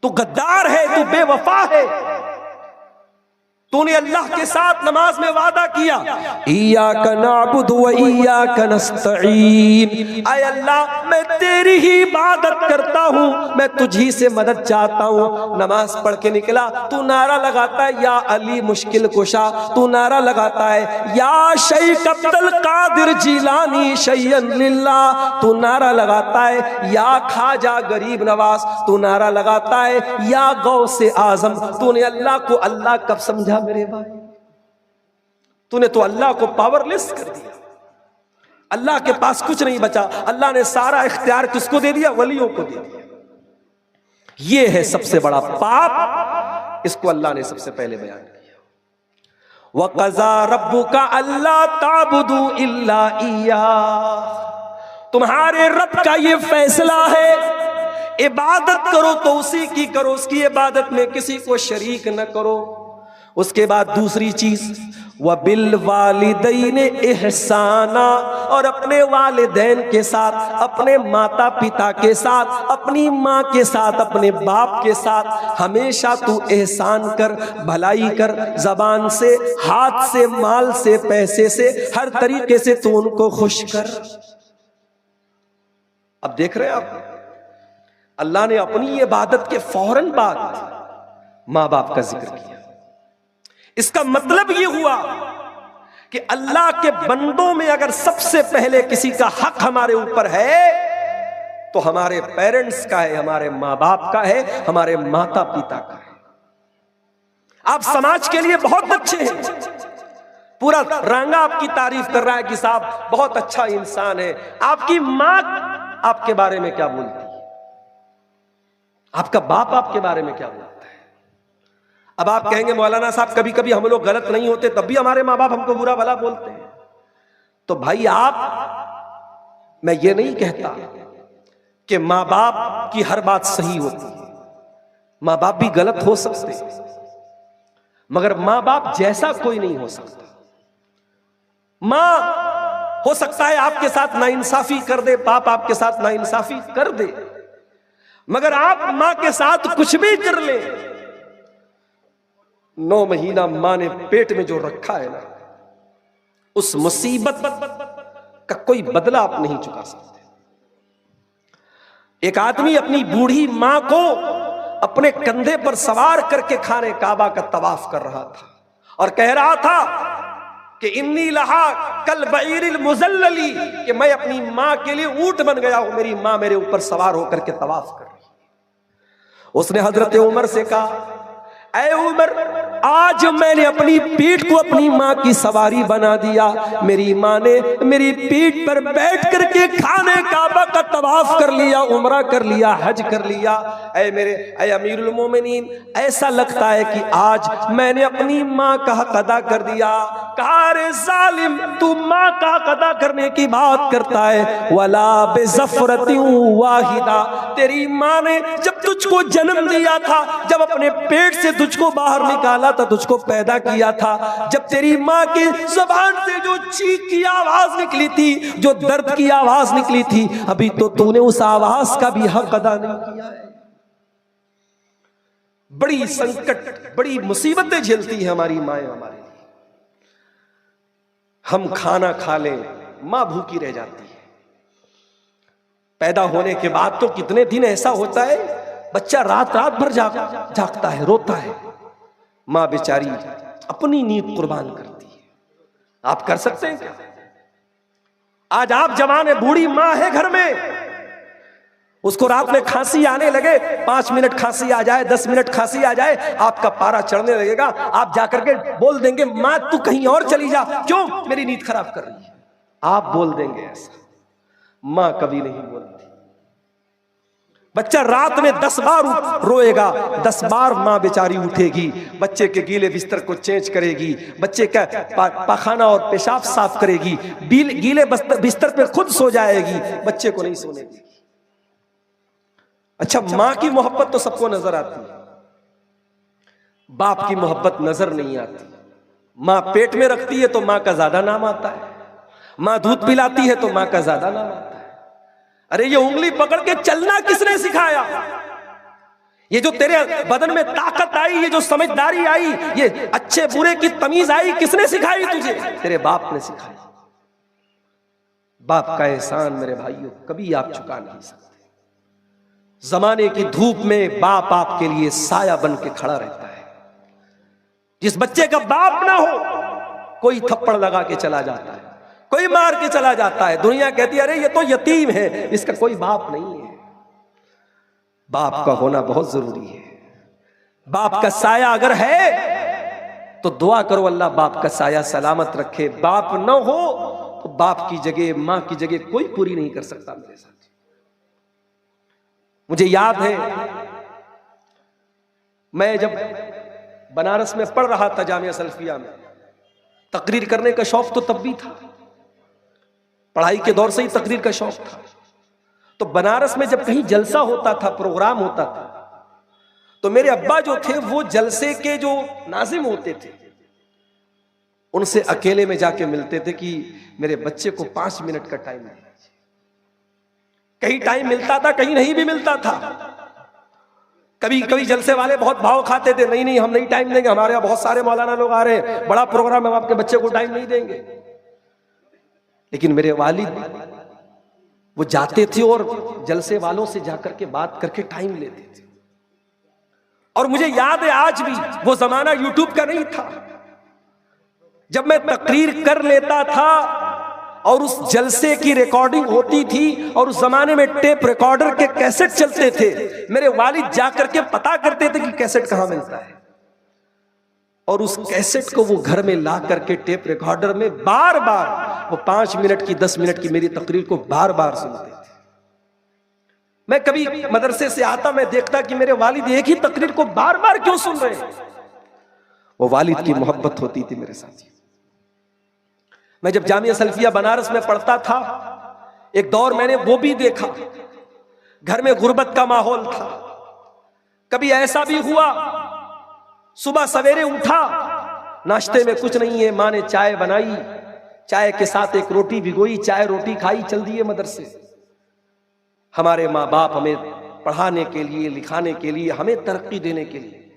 तू गद्दार है, तू बेवफा है। तूने अल्लाह के साथ नमाज में वादा किया, इय्याका नअबुदु व इय्याका नस्तईन, आय अल्लाह मैं तेरी ही इबादत करता हूँ, मैं तुझी से मदद चाहता हूँ। नमाज पढ़ के निकला, तू नारा लगाता है या अली मुश्किल कुशा, तू नारा लगाता है या शेख अब्दुल कादिर जिलानी शैयन लिल्लाह, तू नारा लगाता है या खाजा गरीब नवाज, तू नारा लगाता है या गौसे आजम। तूने अल्लाह को अल्लाह कब समझा मेरे भाई? तूने तो अल्लाह को पावरलेस कर दिया, अल्लाह के पास कुछ नहीं बचा। अल्लाह ने सारा इख्तियार किसको दे दिया? वलियों को दे दिया। ये है सबसे बड़ा पाप, इसको अल्लाह ने सबसे पहले बयान किया। वक़ज़ा रब्बुका अल्ला ताबुदू इल्ला इय्याह, तुम्हारे रब का ये फैसला है, इबादत करो तो उसी की करो, उसकी इबादत में किसी को शरीक न करो। उसके बाद दूसरी चीज, व बिल वालिदैन इहसाना, और अपने वालिदैन के साथ, अपने माता पिता के साथ, अपनी माँ के साथ, अपने बाप के साथ हमेशा तू एहसान कर, भलाई कर, जबान से, हाथ से, माल से, पैसे से, हर तरीके से तू उनको खुश कर। अब देख रहे हैं आप, अल्लाह ने अपनी इबादत के फौरन बाद माँ बाप का जिक्र किया। इसका मतलब यह हुआ कि अल्लाह के बंदों में अगर सबसे पहले किसी का हक हमारे ऊपर है तो हमारे पेरेंट्स का है, हमारे माँ बाप का है, हमारे माता पिता का है। आप समाज के लिए बहुत अच्छे हैं, पूरा रंगा आपकी तारीफ कर रहा है कि साहब बहुत अच्छा इंसान है। आपकी माँ आपके बारे में क्या बोलती है? आपका बाप आपके बारे में क्या बोलता है? अब आप कहेंगे मौलाना साहब कभी कभी हम लोग गलत नहीं होते तब भी हमारे माँ बाप हमको बुरा भला बोलते हैं। तो भाई आप, मैं ये नहीं कहता कि माँ बाप की हर बात सही होती है, माँ बाप भी गलत हो सकते हैं, मगर माँ बाप जैसा कोई नहीं हो सकता। माँ हो सकता है आपके साथ नाइंसाफी कर दे, बाप आपके साथ नाइंसाफी कर दे, मगर आप माँ के साथ कुछ भी कर ले, 9 महीना मां ने पेट में जो रखा है ना, उस मुसीबत का कोई बदला आप नहीं चुका सकते। एक आदमी अपनी बूढ़ी मां को अपने कंधे पर सवार करके खाने काबा का तवाफ कर रहा था और कह रहा था कि इन्नी लहा कल बईरिल मुजल्लली, कि मैं अपनी मां के लिए ऊंट बन गया हूं, मेरी मां मेरे ऊपर सवार होकर के तवाफ कर रही है। उसने हजरत उमर से कहा, ऐ उमर, आज मैंने अपनी पीठ को अपनी माँ की सवारी बना दिया। मेरी माँ ने मेरी पीठ पर बैठ करके खाने काबा का तवाफ कर लिया, उम्रा कर लिया, हज कर लिया। ऐ अमीरुल मोमिनीन, ऐसा लगता है कि आज मैंने अपनी माँ का हक अदा कर दिया। कहा रे जालिम, तू माँ का हक अदा करने की बात करता है। वला बेज़फ़रतिन वाहिदा, तेरी माँ ने जब तुझको जन्म दिया था, जब अपने पेट से तुझको बाहर निकाला था, तुझको पैदा किया था, जब तेरी माँ की जुबान से जो चीख की आवाज निकली थी, जो दर्द की आवाज निकली थी, अभी तो तूने उस आवाज का भी हक अदा नहीं किया है। बड़ी संकट, बड़ी मुसीबतें झेलती है हमारी माएं हमारे लिए। हम खाना खा लें, मां भूखी रह जाती है। पैदा होने के बाद तो कितने दिन ऐसा होता है, बच्चा रात रात भर जागता है, रोता है, मां बेचारी अपनी नींद कुर्बान करती है। आप कर सकते हैं क्या? आज आप जवान, बूढ़ी मां है घर में, उसको रात में खांसी आने लगे, 5 मिनट खांसी आ जाए, 10 मिनट खांसी आ जाए, आपका पारा चढ़ने लगेगा। आप जाकर के बोल देंगे, मां तू कहीं और चली जा, क्यों? मेरी नींद खराब कर रही है। आप बोल देंगे ऐसा, मां कभी नहीं बोलती। बच्चा रात में 10 बार रोएगा, 10 बार मां बेचारी उठेगी, बच्चे के गीले बिस्तर को चेंज करेगी, बच्चे का पाखाना और पेशाब साफ करेगी, गीले बिस्तर पे खुद सो जाएगी, बच्चे को नहीं सोने देगी। अच्छा, मां की मोहब्बत तो सबको नजर आती है, बाप की मोहब्बत नजर नहीं आती। मां पेट में रखती है तो मां का ज्यादा नाम आता है, मां दूध पिलाती है तो मां का ज्यादा नाम आता है। अरे ये उंगली पकड़ के चलना किसने सिखाया? ये जो तेरे बदन में ताकत आई, ये जो समझदारी आई, ये अच्छे बुरे की तमीज आई, किसने सिखाई तुझे? तेरे बाप ने सिखाई। बाप का एहसान मेरे भाइयों कभी आप चुका नहीं सकते। जमाने की धूप में बाप आपके लिए साया बन के खड़ा रहता है। जिस बच्चे का बाप ना हो, कोई थप्पड़ लगा के चला जाता है, कोई मार के चला जाता है, दुनिया कहती है अरे ये तो यतीम है, इसका कोई बाप नहीं है। बाप का होना बहुत जरूरी है। बाप का साया अगर है तो दुआ करो अल्लाह बाप का साया सलामत रखे। बाप न हो तो बाप की जगह, मां की जगह कोई पूरी नहीं कर सकता। मेरे साथ मुझे याद है, मैं जब बनारस में पढ़ रहा था जामिया सल्फिया में, तकरीर करने का शौक तो तब भी था, पढ़ाई के दौर से ही तकरीर का शौक था। तो बनारस में जब कहीं जलसा होता था, प्रोग्राम होता था, तो मेरे अब्बा जो थे वो जलसे के जो नाजिम होते थे उनसे अकेले में जाके मिलते थे कि मेरे बच्चे को 5 मिनट का टाइम दे। कहीं टाइम मिलता था, कहीं नहीं भी मिलता था। कभी कभी जलसे वाले बहुत भाव खाते थे, नहीं नहीं हम नहीं टाइम देंगे, हमारे यहाँ बहुत सारे मौलाना लोग आ रहे हैं, बड़ा प्रोग्राम है, हम आपके बच्चे को टाइम नहीं देंगे। लेकिन मेरे वालिद वो जाते थे और जलसे वालों से जाकर के बात करके टाइम लेते थे। और मुझे याद है आज भी, वो जमाना यूट्यूब का नहीं था। जब मैं तकरीर कर लेता था और उस जलसे की रिकॉर्डिंग होती थी, और उस जमाने में टेप रिकॉर्डर के कैसेट चलते थे, मेरे वालिद जाकर के पता करते थे कि कैसेट कहां मिलता है, और उस कैसेट को वो घर में ला करके टेप रिकॉर्डर में बार बार वो 5 मिनट की 10 मिनट की मेरी तकरीर को बार बार सुनते थे। मैं कभी मदरसे से आता, मैं देखता कि मेरे वालिद एक ही तकरीर को बार बार क्यों सुन रहे हैं। वो वालिद की मोहब्बत होती थी मेरे साथ। मैं जब जामिया सल्फिया बनारस में पढ़ता था, एक दौर मैंने वो भी देखा, घर में गुर्बत का माहौल था। कभी ऐसा भी हुआ, सुबह सवेरे उठा, नाश्ते में कुछ नहीं है, माँ ने चाय बनाई, चाय के साथ एक रोटी भिगोई, चाय रोटी खाई, चल दिए मदरसे। हमारे माँ बाप हमें पढ़ाने के लिए, लिखाने के लिए, हमें तरक्की देने के लिए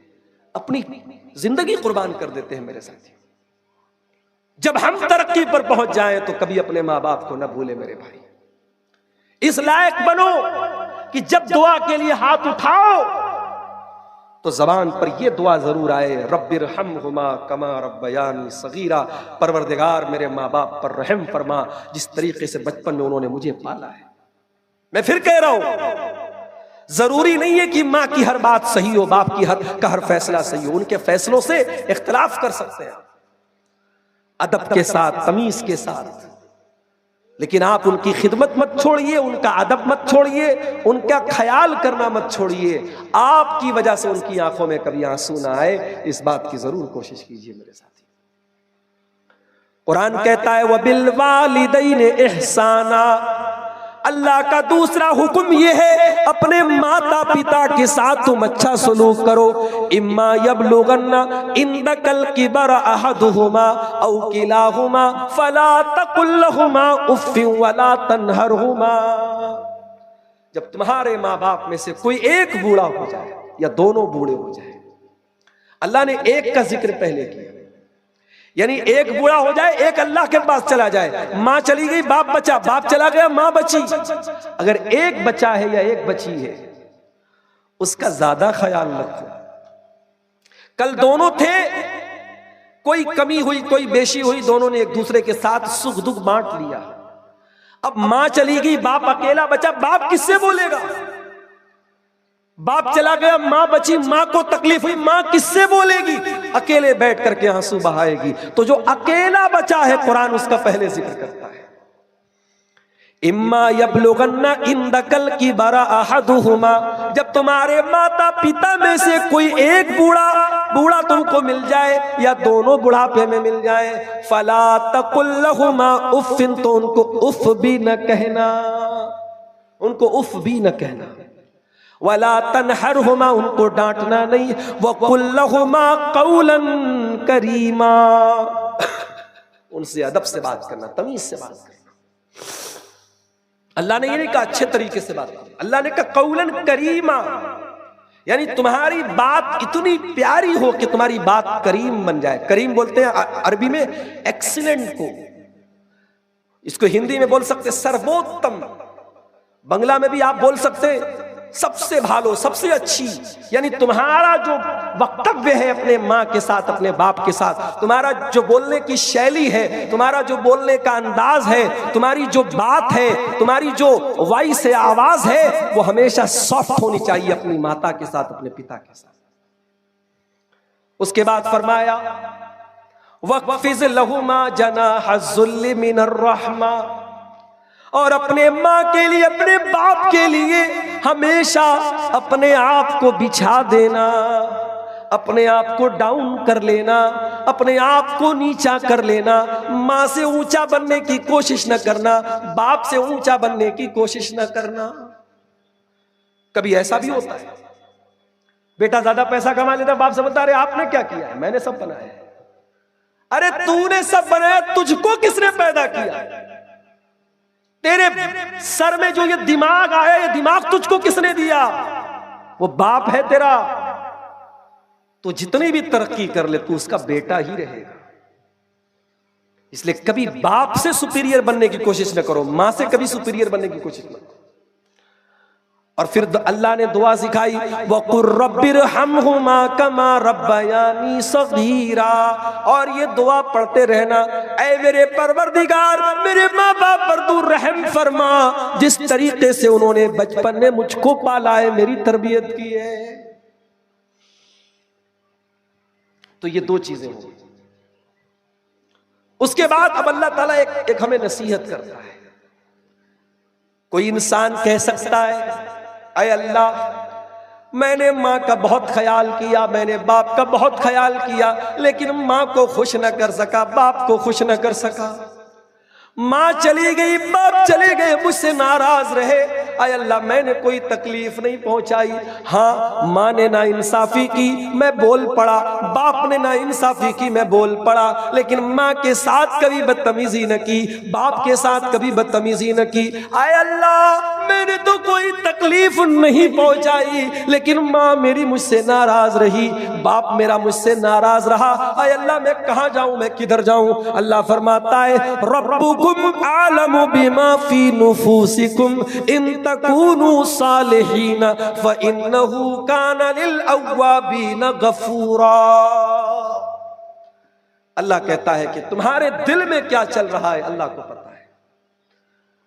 अपनी जिंदगी कुर्बान कर देते हैं मेरे साथी। जब हम तरक्की पर पहुंच जाएं तो कभी अपने माँ बाप को न भूले मेरे भाई। इस लायक बनो कि जब दुआ के लिए हाथ उठाओ तो जबान पर यह दुआ जरूर आए, रब्बिरहमहुमा कमा रब्बयानी सगीरा, परवरदिगार मेरे माँ बाप पर रहम फरमा, जिस तरीके से बचपन में उन्होंने मुझे पाला है। मैं फिर कह रहा हूं, जरूरी नहीं है कि माँ की हर बात सही हो, बाप की हर फैसला सही हो। उनके फैसलों से इख्तलाफ कर सकते हैं अदब के साथ, तमीज के साथ, लेकिन आप उनकी खिदमत मत छोड़िए, उनका अदब मत छोड़िए, उनका ख्याल करना मत छोड़िए। आपकी वजह से उनकी आंखों में कभी आंसू ना आए, इस बात की जरूर कोशिश कीजिए मेरे साथी। कुरान कहता है वबिल वालिदैन इहसाना, अल्लाह का दूसरा हुक्म यह है अपने माता पिता के साथ तुम अच्छा सलूक करो। इम्मा यबलुगन्ना इंदकल किबर अहदुहुमा औ किलाहुमा फला तकुल लहुमा उफ्फिन वला तनहरहुमा। जब तुम्हारे माँ बाप में से कोई एक बूढ़ा हो जाए या दोनों बूढ़े हो जाए, अल्लाह ने एक का जिक्र पहले किया, यानी एक बूढ़ा हो जाए, एक अल्लाह के पास चला जाए। मां चली गई, बाप बचा, बाप चला गया, मां बची। अगर एक बचा है या एक बची है, उसका ज्यादा ख्याल रखो। कल दोनों थे, कोई कमी हुई कोई बेशी हुई, दोनों ने एक दूसरे के साथ सुख दुख बांट लिया। अब मां चली गई, बाप अकेला बचा, बाप किससे बोलेगा? बाप चला गया, मां बची, मां को तकलीफ हुई, मां किससे बोलेगी? अकेले बैठ करके आंसू बहाएगी। तो जो अकेला बचा है, कुरान उसका पहले जिक्र करता है। इम्मा यबलुगन्ना इंदकल किबरा अहदुहुमा, जब तुम्हारे माता पिता में से कोई एक बूढ़ा तुमको मिल जाए या दोनों बुढ़ापे में मिल जाए, फला तकुल लहुमा उफ्फिन, तो उनको उफ भी न कहना, उनको उफ भी न कहना। वला तनहरहुमा, उनको डांटना नहीं। वकुल लहुमा कौलन करीमा, उनसे अदब से बात करना, तमीज से बात करना। अल्लाह ने ये नहीं कहा अच्छे तरीके से बात करना, अल्लाह ने कहा कौलन करीमा, यानी तुम्हारी बात इतनी प्यारी हो कि तुम्हारी बात करीम बन जाए। करीम बोलते हैं अरबी में एक्सीलेंट को, इसको हिंदी में बोल सकते सर्वोत्तम, बंगला में भी आप बोल सकते सबसे भालो, सबसे अच्छी। यानी तुम्हारा जो वक्तव्य है अपने माँ के साथ, अपने बाप के साथ, तुम्हारा जो बोलने की शैली है, तुम्हारा जो बोलने का अंदाज है, तुम्हारी जो बात है, तुम्हारी जो वॉइस है, आवाज है, वो हमेशा सॉफ्ट होनी चाहिए अपनी माता के साथ, अपने पिता के साथ। उसके बाद फरमाया वक़्फ़िज़ लहुमा जनाहज़्ज़ुल्लि मिनर रहमा, और अपने माँ के लिए, अपने बाप के लिए हमेशा अपने आप को बिछा देना, अपने आप को डाउन कर लेना, अपने आप को नीचा कर लेना। माँ से ऊंचा बनने की कोशिश न करना, बाप से ऊंचा बनने की कोशिश न करना। कभी ऐसा भी होता है, बेटा ज्यादा पैसा कमा लेता, बाप से बोलता अरे आपने क्या किया है? मैंने सब बनाया है। अरे तूने सब बनाया, तुझको किसने पैदा किया? तेरे सर में जो ये दिमाग आया, ये दिमाग तुझको किसने दिया? वो बाप है तेरा। तो जितनी भी तरक्की कर ले, तू उसका बेटा ही रहेगा। इसलिए कभी बाप से सुपीरियर बनने की कोशिश न करो, मां से कभी सुपीरियर बनने की कोशिश न करो। और फिर अल्लाह ने दुआ सिखाई वक़ुर रब्बिरहमहुमा कमा रब्बयानी सगीरा, और ये दुआ पढ़ते रहना, ऐ मेरे परवरदिगार, मेरे माँ बाप पर तू रहम फरमा, जिस तरीके से उन्होंने बचपन में मुझको पाला है, मेरी तरबियत की है। तो ये दो चीजें होंगी। उसके बाद अब अल्लाह ताला एक हमें नसीहत करता है। कोई इंसान कह सकता है अय अल्लाह, मैंने माँ का बहुत ख्याल किया, मैंने बाप का बहुत ख्याल किया, लेकिन माँ को खुश न कर सका, बाप को खुश न कर सका। माँ चली गई, बाप चले गए, मुझसे नाराज रहे। अय अल्लाह, मैंने कोई तकलीफ नहीं पहुंचाई। हाँ, माँ ने ना इंसाफी की, मैं बोल पड़ा, बाप ने ना इंसाफी की, मैं बोल पड़ा, लेकिन माँ के साथ कभी बदतमीजी न की, बाप के साथ कभी बदतमीजी न की। अय अल्लाह, मैंने तो कोई तकलीफ नहीं पहुंचाई, लेकिन माँ मेरी मुझसे नाराज रही, बाप मेरा मुझसे नाराज रहा। अय अल्लाह, मैं कहाँ जाऊं, मैं किधर जाऊं? अल्लाह फरमाता है रब्बुकुम आलमु बिमा फी नुफूसिकुम इन तकूनु सालिहीन फइन्नहु काना लिल अव्वाबीन गफूरा। अल्लाह कहता है कि तुम्हारे दिल में क्या चल रहा है, अल्लाह को पता है।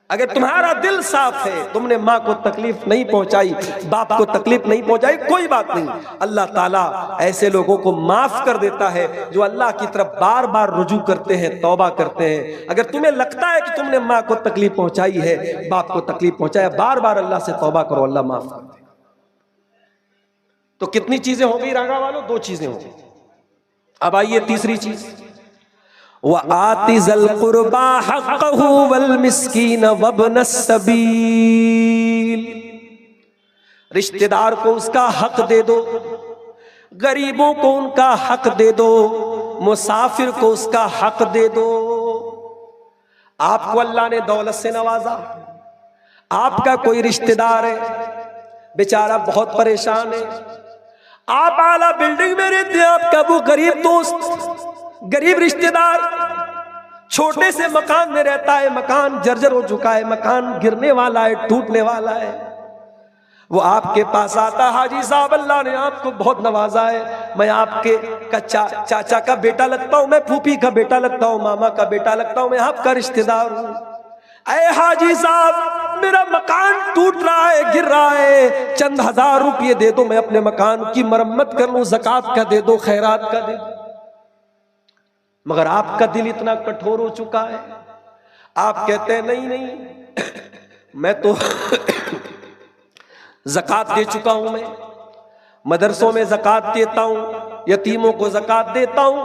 अगर तुम्हारा दिल साफ है, तुमने माँ को तकलीफ नहीं पहुंचाई, बाप को तकलीफ नहीं पहुंचाई, कोई बात नहीं, अल्लाह ताला ऐसे लोगों को माफ कर देता है जो अल्लाह की तरफ बार बार रुजू करते हैं, तौबा करते हैं। अगर तुम्हें लगता है कि तुमने माँ को तकलीफ पहुंचाई है, बाप को तकलीफ पहुंचाया, बार बार अल्लाह से तौबा करो, अल्लाह माफ कर देगा। तो कितनी चीजें हो गई रागा वालों? 2 चीजें हो गई। अब आइए तीसरी चीज, व आतिज़ल कुर्बा हक़्क़हु वल मिस्कीन वब्नस सबील। रिश्तेदार को उसका हक दे दो, गरीबों को उनका हक दे दो, मुसाफिर को उसका हक दे दो। आपको अल्लाह ने दौलत से नवाजा, आपका कोई रिश्तेदार है बेचारा बहुत परेशान है, आप आला बिल्डिंग में रहते हैं, आपका वो गरीब दोस्त, गरीब रिश्तेदार छोटे से मकान में रहता है, मकान जर्जर हो चुका है, मकान गिरने वाला है, टूटने वाला है, वो आपके पास आता, हाजी साहब अल्लाह ने आपको बहुत नवाजा है, मैं आपके चाचा का बेटा लगता हूं, मैं फूफी का बेटा लगता हूं, मामा का बेटा लगता हूं, मैं आपका रिश्तेदार हूं। अरे हाजी साहब मेरा मकान टूट रहा है, गिर रहा है, चंद हजार रुपये दे दो, मैं अपने मकान की मरम्मत कर लूं, ज़कात का दे दो, खैरात का दे दो। मगर आपका दिल इतना कठोर हो चुका है, आप कहते हैं नहीं नहीं मैं तो ज़कात दे चुका हूं, मैं मदरसों में ज़कात देता हूं, यतीमों को ज़कात देता हूं,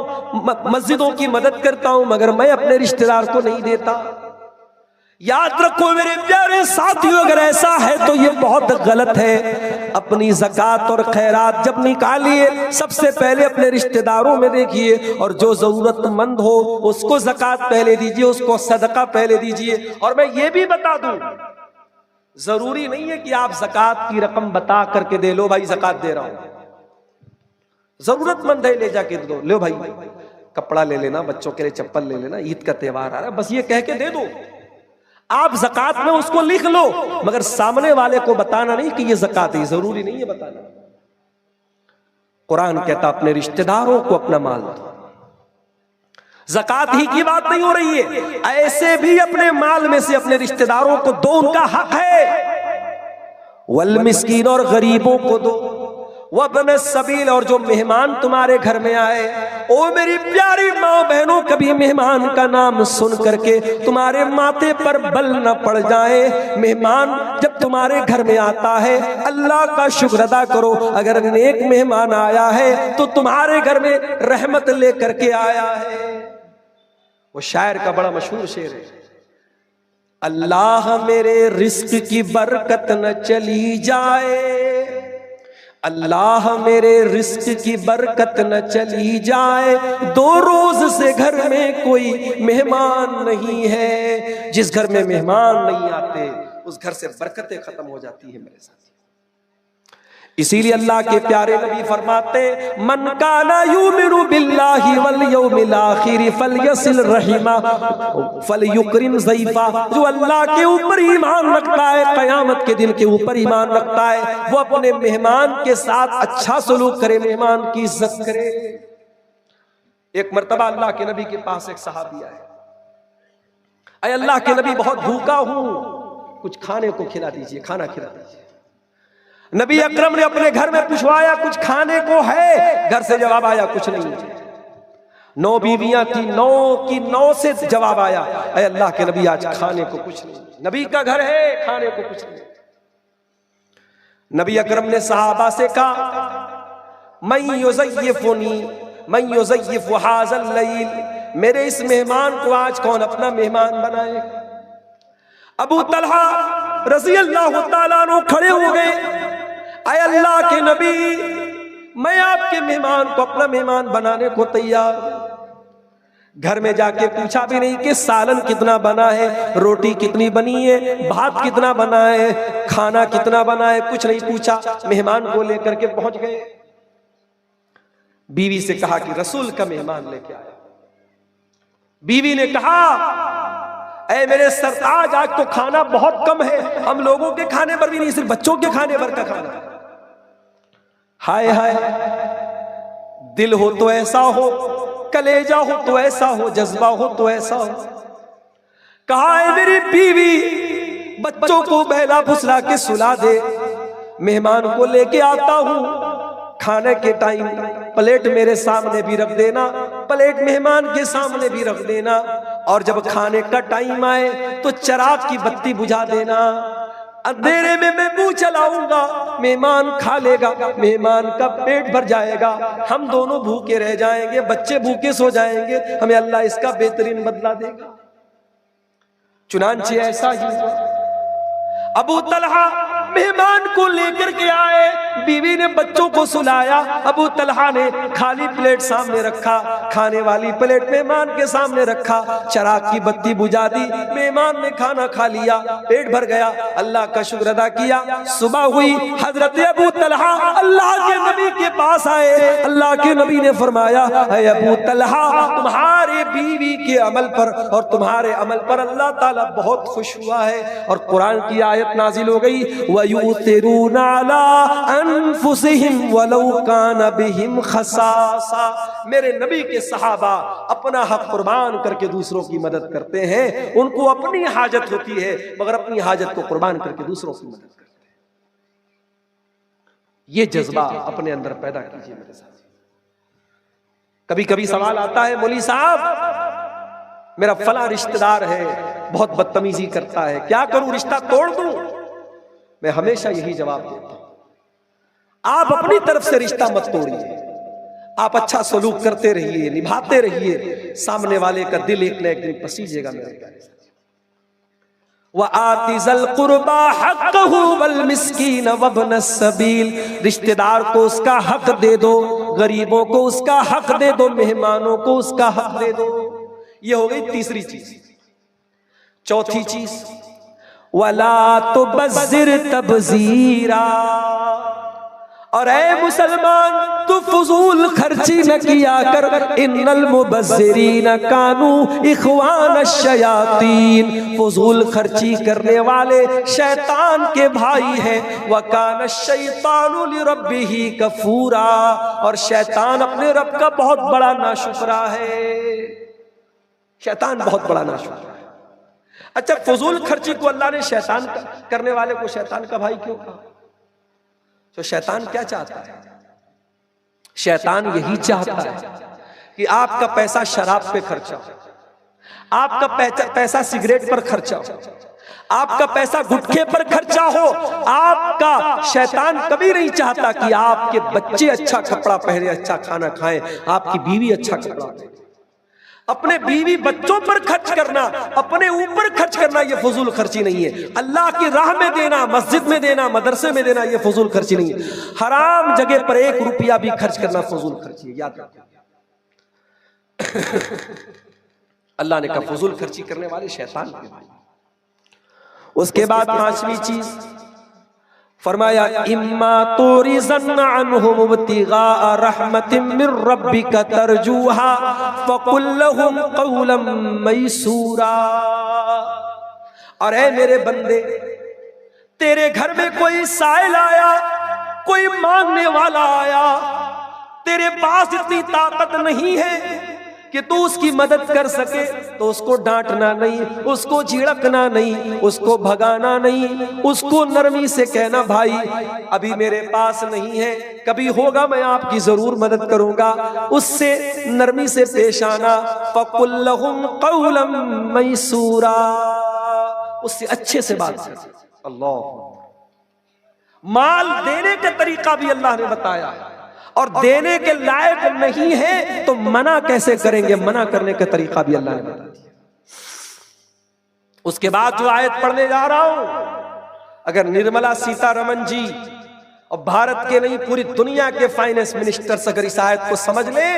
मस्जिदों की मदद करता हूं, मगर मैं अपने रिश्तेदार को नहीं देता। याद रखो मेरे प्यारे साथियों, अगर ऐसा है तो ये बहुत गलत है। अपनी ज़कात और खैरात जब निकालिए, सबसे पहले अपने रिश्तेदारों में देखिए, और जो जरूरतमंद हो उसको ज़कात पहले दीजिए, उसको सदका पहले दीजिए। और मैं ये भी बता दूं, जरूरी नहीं है कि आप ज़कात की रकम बता करके दे, लो भाई ज़कात दे रहा हूं, जरूरतमंद है ले जाके दो, लो भाई कपड़ा ले लेना, बच्चों के लिए चप्पल ले लेना, ईद का त्योहार आ रहा है, बस ये कह के दे दो। आप ज़कात में उसको लिख लो, मगर सामने वाले को बताना नहीं कि ये ज़कात है, जरूरी नहीं है बताना। कुरान कहता अपने रिश्तेदारों को अपना माल दो। ज़कात ही की बात नहीं हो रही है, ऐसे भी अपने माल में से अपने रिश्तेदारों को दो, उनका हक है। वल मिस्कीन, और गरीबों को दो, वब्न सबील, और जो मेहमान तुम्हारे घर में आए, ओ मेरी प्यारी माँ बहनों, कभी मेहमान का नाम सुन करके तुम्हारे माथे पर बल न पड़ जाए। मेहमान जब तुम्हारे घर में आता है, अल्लाह का शुक्र अदा करो, अगर नेक मेहमान आया है तो तुम्हारे घर में रहमत लेकर के आया है। वो शायर का बड़ा मशहूर शेर है, अल्लाह मेरे रिस्क की बरकत न चली जाए, अल्लाह मेरे रिस्क की बरकत न चली जाए, 2 रोज से घर में कोई मेहमान नहीं है। जिस घर में मेहमान नहीं आते उस घर से बरकतें खत्म हो जाती है मेरे साथ। इसीलिए अल्लाह के प्यारे नबी फरमाते, मन काना युमिनु बिल्लाहि वल यौमिल आखिर फलयसिल रहिमा फलयुकरिम ज़ैफा। जो अल्लाह के ऊपर ईमान रखता है, क़यामत के दिन के ऊपर ईमान रखता है, वो अपने मेहमान के साथ अच्छा सलूक करे, मेहमान की इज्जत करे। एक मर्तबा अल्लाह के नबी के पास एक सहाबी आए, अरे अल्लाह के नबी बहुत भूखा हूं, कुछ खाने को खिला दीजिए, खाना खिला दीजिए। नबी अकरम ने अपने घर में पूछवाया, कुछ खाने को है? घर से जवाब आया, कुछ नहीं। 9 बीवियां थी, 9 की 9 से जवाब आया, अरे अल्लाह के नबी आज खाने को कुछ नहीं। नबी का घर है, खाने को कुछ नहीं। नबी अकरम ने सहाबा से कहा, मैं युज़य्यिफ़ुनी मैं युज़य्यिफ़ु हाज़ल लैल, मेरे इस मेहमान को आज कौन अपना मेहमान बनाए? अबू तलहा रज़ी अल्लाह तआला अन्हु खड़े हो गए, अय अल्लाह के नबी, मैं आपके मेहमान को अपना मेहमान बनाने को तैयार। घर में जाके पूछा भी नहीं कि सालन कितना बना है, रोटी कितनी बनी है, भात कितना बना है, खाना कितना बना है, कुछ नहीं पूछा, मेहमान को लेकर के पहुंच गए। बीवी से कहा कि रसूल का मेहमान लेके आया। बीवी ने कहा, ऐ मेरे सरताज, आज तो खाना बहुत कम है, हम लोगों के खाने पर भी नहीं, सिर्फ बच्चों के खाने पर का खाना। हाय हाय, दिल हो तो ऐसा हो, कलेजा हो तो ऐसा हो, जज्बा हो तो ऐसा हो। कहा है मेरी बीवी, बच्चों को बहला फुसला के सुला दे, मेहमान को लेके आता हूं, खाने के टाइम प्लेट मेरे सामने भी रख देना, प्लेट मेहमान के सामने भी रख देना, और जब खाने का टाइम आए तो चिराग की बत्ती बुझा देना। अंधेरे में मैं मुंह चलाऊंगा, मेहमान खा लेगा, मेहमान का पेट भर जाएगा, हम दोनों भूखे रह जाएंगे, बच्चे भूखे सो जाएंगे, हमें अल्लाह इसका बेहतरीन बदला देगा। चुनांचे ऐसा ही हुआ। अबू तलहा मेहमान को लेकर के आए, बीवी ने बच्चों को सुलाया, अबू तलहा ने खाली प्लेट सामने रखा, खाने वाली प्लेट मेहमान के सामने रखा, चिराग की बत्ती बुझा दी, मेहमान ने खाना खा लिया, पेट भर गया, अल्लाह का शुक्र अदा किया। सुबह हुई, हजरत अबू तलहा अल्लाह के नबी के पास आए, अल्लाह के नबी ने फरमाया, है अबू तलहा, तुम्हारे बीवी के अमल पर और तुम्हारे अमल पर अल्लाह ताला बहुत खुश हुआ है, और कुरान की आयत नाजिल हो गई, वयुतिरूना अला अनफुसिहिम वलौ काना बिहिम खसासा। मेरे नबी के सहाबा अपना हक कुर्बान करके दूसरों की मदद करते हैं, उनको अपनी हाजत होती है मगर अपनी हाजत को कुर्बान करके दूसरों की मदद करते हैं। ये जज्बा अपने अंदर पैदा कीजिए मेरे साथ। कभी कभी सवाल आता है, मौलवी साहब मेरा फला रिश्तेदार है, बहुत बदतमीजी करता है, क्या करूं, रिश्ता तोड़ दूं? मैं हमेशा यही जवाब देता हूं, आप अपनी तरफ से रिश्ता मत तोड़िए, आप अच्छा सलूक करते रहिए, निभाते रहिए, सामने वाले का दिल एक न एक दिन पसीजेगा मेरे प्यारे साथी। व आतिज़ल कुर्बा हक़्क़हु वल मिस्कीन वब्न सबील, रिश्तेदार को उसका हक दे दो, गरीबों को उसका हक दे दो, मेहमानों को उसका हक दे दो। ये हो गई तीसरी चीज। चौथी चीज, वला तुबज़्ज़िर तबज़ीरा, और ऐ मुसलमान तू फजूल खर्ची न किया कर, इन्नल मुबज़्ज़िरीन कानू इख़वान शयातीन, फजूल खर्ची करने वाले शैतान के भाई हैं, व कान शैतानु लिरब्बिही कफूरा, और शैतान अपने रब का बहुत बड़ा नाशुक्रा है, शैतान बहुत बड़ा नाशुक्रा है। अच्छा, फजूल खर्ची को अल्लाह ने शैतान करने वाले को शैतान का भाई क्यों कहा? तो शैतान क्या चाहता है? शैतान यही चाहता है कि आपका पैसा शराब पे खर्चा हो, आपका पैसा सिगरेट पर खर्चा हो, आपका पैसा गुटखे पर खर्चा हो। आपका शैतान कभी नहीं चाहता कि आपके बच्चे अच्छा कपड़ा पहने, अच्छा खाना खाएं, आपकी बीवी अच्छा कपड़ा पहने। अपने बीवी बच्चों पर खर्च करना, अपने ऊपर खर्च करना, ये फजूल खर्ची नहीं है। अल्लाह की राह में देना, मस्जिद में देना, मदरसे में देना, ये फजूल खर्ची नहीं है। हराम जगह पर 1 रुपया भी खर्च करना फजूल खर्ची है, याद रखिए। अल्लाह ने कहा फजूल खर्ची करने वाले शैतान के भाई। उसके बाद 5वीं चीज फरमाया, इम्मा तुरिज़न अन्हुम इब्तिगा रहमतिन मिर रब्बिका तरजूहा फकुल लहुम क़ौलन मैसूरा, और ऐ मेरे बंदे, तेरे घर में कोई साइल आया, कोई मांगने वाला आया, तेरे पास इतनी ताकत नहीं है कि तू उसकी मदद कर सके, तो उसको डांटना नहीं, उसको झिड़कना नहीं, उसको भगाना नहीं, उसको नरमी से कहना, भाई अभी मेरे पास नहीं है, कभी होगा मैं आपकी जरूर मदद करूंगा, उससे नरमी से पेश आना। फकुल लहुम क़ौलन मैसूरा, उससे अच्छे से बात कर। अल्लाह, माल देने का तरीका भी अल्लाह ने बताया, और देने के लायक नहीं है तो मना कैसे करेंगे, मना करने का तरीका भी अल्लाह ने बता दिया। उसके बाद जो आयत पढ़ने जा रहा हूं, अगर निर्मला सीतारमण जी और भारत के नहीं पूरी दुनिया के फाइनेंस मिनिस्टर्स अगर इस आयत को समझ ले,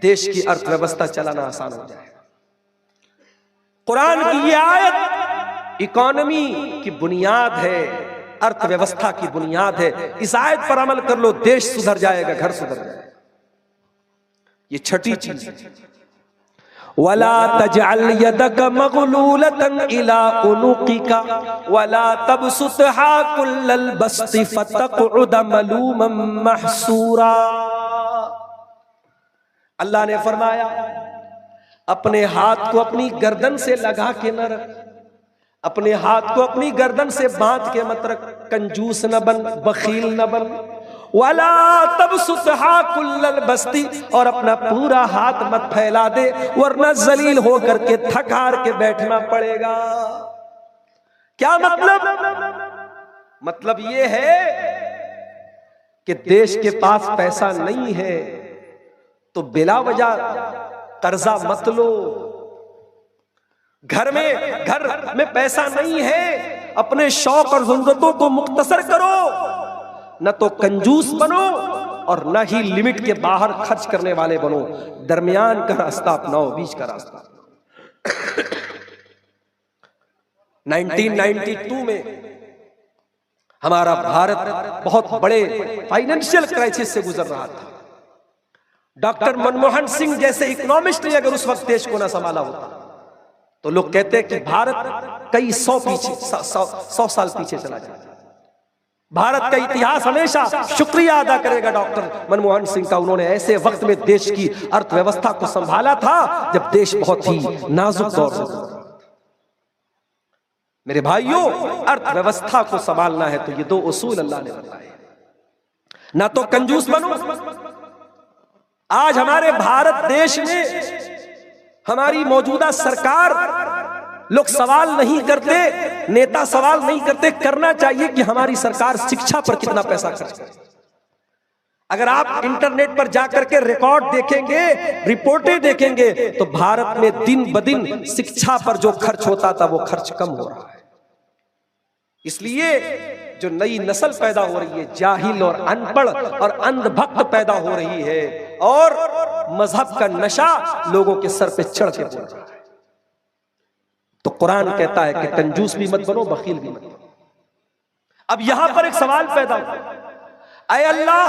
देश की अर्थव्यवस्था चलाना आसान हो जाएगा। कुरान की यह आयत इकोनॉमी की बुनियाद है, अर्थव्यवस्था की बुनियाद है। इस आयत पर अमल कर लो, देश सुधर जाएगा, घर सुधर जाएगा। ये छठी चीज है, वला तजअल यदक मगलूलतन इला उनुकिका वला तबसुतहा कुल्लल बस्ति फतक़उद मलूमन महसूरा। अल्लाह ने फरमाया, अपने हाथ को अपनी गर्दन से लगा के न रख, अपने हाथ को अपनी गर्दन से बांध के मत रख, कंजूस न बन, बखील न बन। वाला तबसुतहा कुल्लल बस्ती, और अपना पूरा हाथ मत फैला दे, वरना जलील होकर के थक हार के बैठना पड़ेगा। क्या मतलब ये है कि देश के पास पैसा नहीं है तो बिला वजह कर्जा मत लो। घर में पैसा नहीं है, अपने शौक और जरूरतों को मुख्तसर करो, न तो कंजूस बनो और न ही लिमिट के बाहर खर्च करने वाले बनो। दरमियान का रास्ता अपनाओ, बीच का रास्ता अपनाओ। 1992 में हमारा भारत बहुत बड़े फाइनेंशियल क्राइसिस से गुजर रहा था। डॉक्टर मनमोहन सिंह जैसे इकोनॉमिस्ट ने अगर उस वक्त देश को ना संभाला होता तो लोग कहते हैं कि भारत कई सौ साल पीछे चला जाता। भारत का इतिहास हमेशा शुक्रिया अदा करेगा डॉक्टर मनमोहन सिंह का। उन्होंने ऐसे वक्त में देश की अर्थव्यवस्था को संभाला था जब देश बहुत ही नाजुक दौर से गुजर रहा था। मेरे भाइयों, अर्थव्यवस्था को संभालना है तो ये दो उसूल अल्लाह ने बताए, ना तो कंजूस बनो। आज हमारे भारत देश में हमारी मौजूदा सरकार, लोग सवाल नहीं करते, नेता सवाल नहीं करते, करना चाहिए कि हमारी सरकार शिक्षा पर कितना पैसा खर्च करे। अगर आप इंटरनेट पर जाकर के रिकॉर्ड देखेंगे, रिपोर्टें देखेंगे, तो भारत में दिन ब दिन शिक्षा पर जो खर्च होता था वो खर्च कम हो रहा है। इसलिए जो नई नस्ल पैदा हो रही है, जाहिल और अनपढ़ और अंधभक्त पैदा हो रही है, और मजहब का नशा लोगों के सर पे चढ़ के बोल रहा है। तो कुरान कहता है कि कंजूस भी मत बनो, बखील भी मत बनो। अब यहां पर एक सवाल पैदा हुआ, ऐ अल्लाह,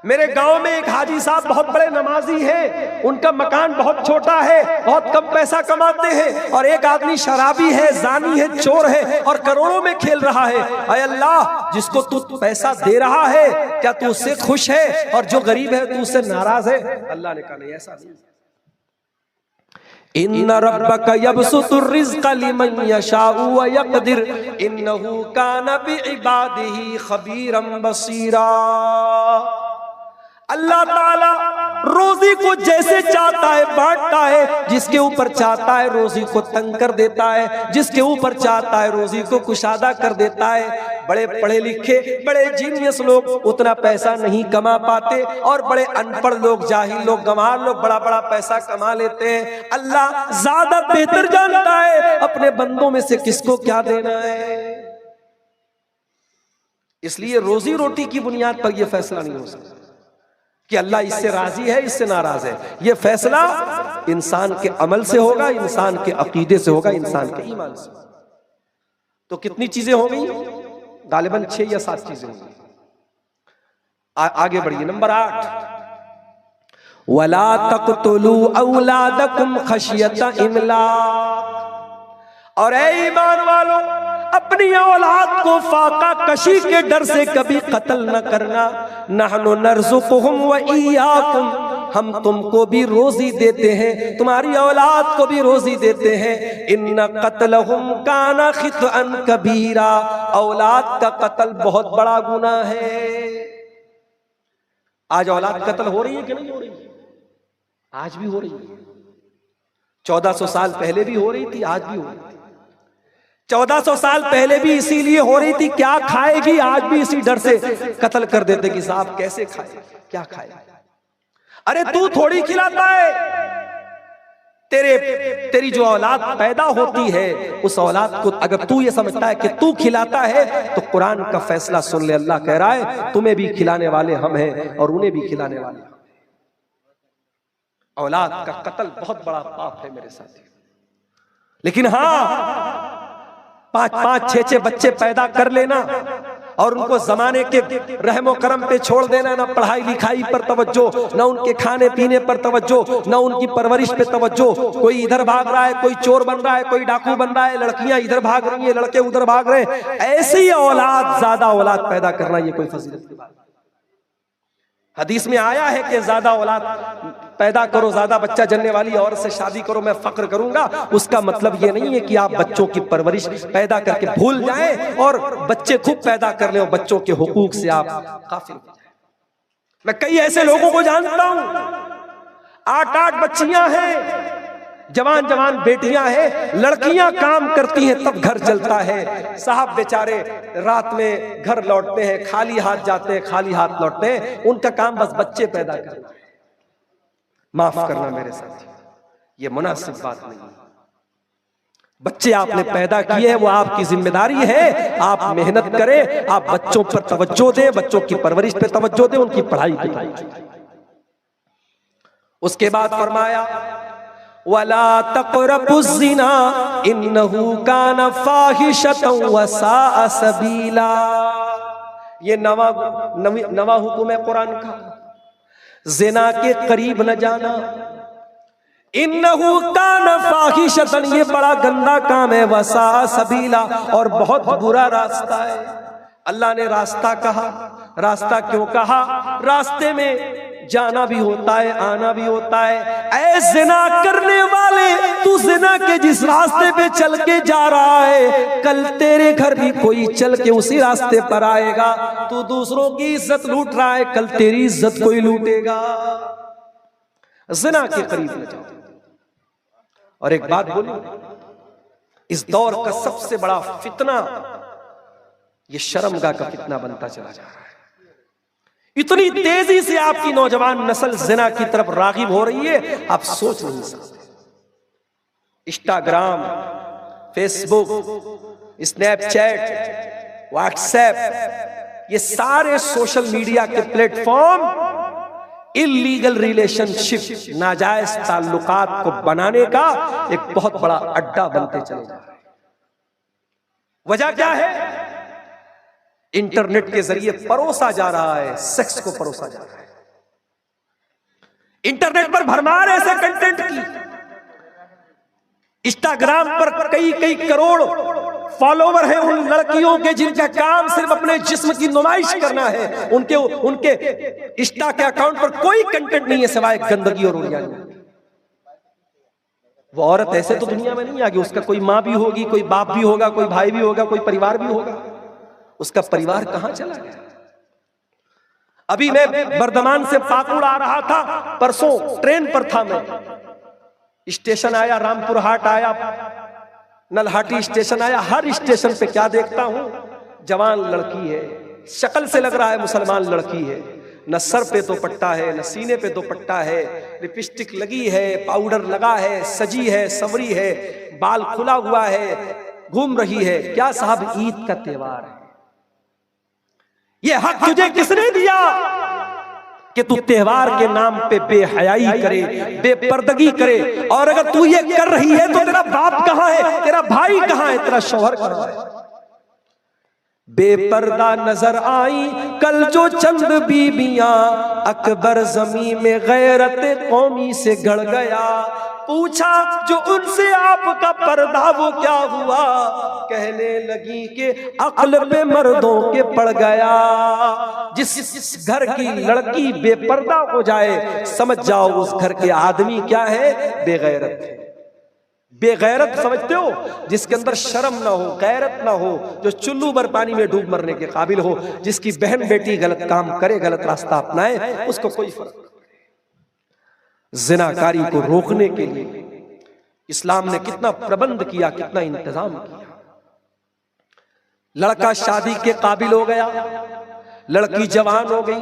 मेरे गांव में एक हाजी साहब बहुत बड़े नमाजी हैं, उनका मकान बहुत छोटा है, बहुत कम पैसा कमाते हैं, और एक आदमी शराबी है, जानी है, चोर है, और करोड़ों में खेल रहा है। ऐ अल्लाह, जिसको तू पैसा दे रहा है क्या तू उससे खुश है, और जो गरीब है तू उससे नाराज है? अल्लाह ने कहा नहीं, ऐसा नहीं। इन्ना रब्बका यबसुतुर रिज़्क़ लिमन यशाउ व यक़दिर इन्नहु काना बिइबादिही खबीरन बसीरा। अल्लाह ताला रोजी को जैसे चाहता है बांटता है, जिसके ऊपर चाहता है रोजी को तंग कर देता है, जिसके ऊपर चाहता है रोजी को कुशादा कर देता है। बड़े पढ़े लिखे, बड़े जीनियस लोग उतना पैसा नहीं कमा पाते, और बड़े अनपढ़ लोग, जाहिल लोग, गंवार लोग बड़ा बड़ा पैसा कमा लेते हैं। अल्लाह ज्यादा बेहतर जानता है अपने बंदों में से किसको क्या देना है। इसलिए रोजी रोटी की बुनियाद पर यह फैसला नहीं हो सकता कि अल्लाह इससे राजी है, इससे नाराज है। यह फैसला इंसान के अमल से होगा, इंसान के अकीदे से होगा, इंसान के ईमान से। तो कितनी चीजें हो गई? गालिबन 6 या 7 चीजें होंगी। आगे बढ़िए। नंबर 8, वला तक़तुलू औलादकुम खशियता इमलाक। और ऐ ईमान वालों, अपनी औलाद को फाका कशी के डर से कभी कत्ल न करना। नहनु नर्ज़ुकुहुम व इय्याकुम, हम तुमको भी रोजी देते हैं, तुम्हारी औलाद को भी रोजी देते हैं। इन्ना कत्लहुम काना खितअन कबीरा, औलाद का कत्ल बहुत बड़ा गुनाह है। आज औलाद कत्ल हो रही है कि नहीं हो रही है? आज भी हो रही है। 1400 साल पहले भी हो रही थी, आज भी हो रही थी। 1400 साल पहले भी इसीलिए हो रही थी, क्या खाएगी, आज भी इसी डर से कत्ल कर देते कि साहब कैसे खाए, क्या खाए। अरे तू थोड़ी खिलाता है, तेरी जो औलाद पैदा होती है उस औलाद को अगर तू ये समझता है कि तू खिलाता है तो कुरान का फैसला सुन ले। अल्लाह कह रहा है तुम्हें भी खिलाने वाले हम हैं और उन्हें भी खिलाने वाले हम हैं। औलाद का कत्ल बहुत बड़ा पाप है मेरे साथी। लेकिन हाँ, 5-5, 6-6 बच्चे पैदा कर लेना और उनको जमाने के रहमो करम पे छोड़ देना, ना पढ़ाई लिखाई पर तवज्जो, ना उनके खाने पीने पर तवज्जो, ना उनकी परवरिश पे तवज्जो। कोई इधर भाग रहा है, कोई चोर बन रहा है, कोई डाकू बन रहा है, लड़कियां इधर भाग रही हैं, लड़के उधर भाग रहे हैं। ऐसी औलाद, ज्यादा औलाद पैदा करना ये कोई फजीलत की बात नहीं। हदीस में आया है कि ज्यादा औलाद पैदा करो, ज्यादा बच्चा जनने वाली औरत से शादी करो, मैं फक्र करूंगा। उसका मतलब ये नहीं है कि आप बच्चों की परवरिश पैदा करके भूल जाएं और बच्चे खूब पैदा कर ले और बच्चों के हुकूक से आप काफिल हो जाएं। मैं कई ऐसे लोगों को जानता हूं, 8-8 बच्चियां हैं, जवान जवान बेटियां हैं, लड़कियां काम करती हैं तब घर चलता है। साहब बेचारे रात में घर लौटते हैं, खाली हाथ जाते हैं, खाली हाथ लौटते हैं, उनका काम बस बच्चे पैदा करना है। माफ करना मेरे साथ, ये मुनासिब बात नहीं है। बच्चे आपने पैदा किए हैं, वो आपकी जिम्मेदारी है, आप मेहनत करें, आप बच्चों पर तवज्जो दें, बच्चों की परवरिश पे तवज्जो दें, उनकी पढ़ाई पे तवज्जो दें। उसके बाद फरमाया वला तक़रबुज़्ज़िना इन्नहु कान फ़ाहिशतन व साअ सबीला। ये नवा हुक्म है कुरान का, ज़िना के करीब न जाना। इन्नहु कान फ़ाहिशतन, ये बड़ा गंदा काम है, व साअ सबीला, और बहुत बुरा रास्ता है। अल्लाह ने रास्ता कहा, रास्ता क्यों कहा? रास्ते में जाना भी होता है, आना भी होता है। ऐ ज़िना करने वाले, तू ज़िना के जिस रास्ते पे चल के जा रहा है, कल तेरे घर भी कोई चल के उसी रास्ते पर आएगा। तू दूसरों की इज्जत लूट रहा है, कल तेरी इज्जत कोई लूटेगा। ज़िना के करीब न जाओ। और एक बात बोलूं, इस दौर का सबसे बड़ा फितना ये शर्मगाह का फितना बनता चला जा रहा है। इतनी तेजी से आपकी नौजवान नस्ल ज़िना की तरफ राग़िब हो रही है, आप सोच नहीं सकते। इंस्टाग्राम, फेसबुक, स्नैपचैट, व्हाट्सएप, ये सारे सोशल मीडिया के प्लेटफॉर्म इल्लीगल रिलेशनशिप, नाजायज ताल्लुकात को बनाने का एक बहुत बड़ा अड्डा बनते चले जा रहे हैं। वजह क्या है? इंटरनेट के जरिए परोसा जा रहा है, सेक्स को परोसा जा रहा है। इंटरनेट पर भरमार ऐसे कंटेंट की, इंस्टाग्राम पर कई करोड़ फॉलोवर हैं उन लड़कियों के जिनका काम सिर्फ अपने जिस्म की नुमाइश करना है। उनके इंस्टा के अकाउंट पर कोई कंटेंट नहीं है सिवाय गंदगी और उड़ियानी। वो औरत ऐसे तो दुनिया में नहीं आगी, उसका कोई माँ भी होगी, कोई बाप भी होगा, कोई भाई भी होगा, कोई परिवार भी होगा। उसका परिवार कहां चला गया? अभी मैं बर्दमान से पाकुड़ आ रहा था, परसों ट्रेन पर था मैं, स्टेशन आया, रामपुर हाट आया, नलहाटी स्टेशन आया। हर स्टेशन पे क्या देखता हूं? जवान लड़की है, शक्ल से लग रहा है मुसलमान लड़की है, न सर पे दुपट्टा है, न सीने पे दुपट्टा है, लिपस्टिक लगी है, पाउडर लगा है, सजी है, संवरी है, बाल खुला हुआ है, घूम रही है। क्या साहब, ईद का त्योहार है। ये हक तुझे किसने दिया कि तू त्योहार के नाम पे बेहयाई करे, बेपर्दगी करे? और अगर तू ये कर रही है तो तेरा बाप कहां है, तेरा भाई कहां है, तेरा शौहर कहां है? बेपर्दा नजर आई कल जो चंद बीबियां, अकबर जमीन में गैरत कौमी से गड़ गया। पूछा जो उनसे आपका पर्दा वो क्या हुआ? कहने लगी कि अक्ल पे मर्दों के पड़ गया। जिस घर की लड़की बेपर्दा हो जाए, समझ जाओ उस घर के आदमी क्या है? बेगैरत है। बेगैरत समझते हो? जिसके अंदर शर्म ना हो, गैरत ना हो, जो चुल्लू भर पानी में डूब मरने के काबिल हो, जिसकी बहन बेटी गलत काम करे, गलत रास्ता अपनाए, उसको कोई फर्क नहीं। ज़िनाकारी को रोकने के लिए इस्लाम ने कितना प्रबंध किया, कितना इंतजाम किया। लड़का शादी के काबिल हो गया, लड़की जवान हो गई।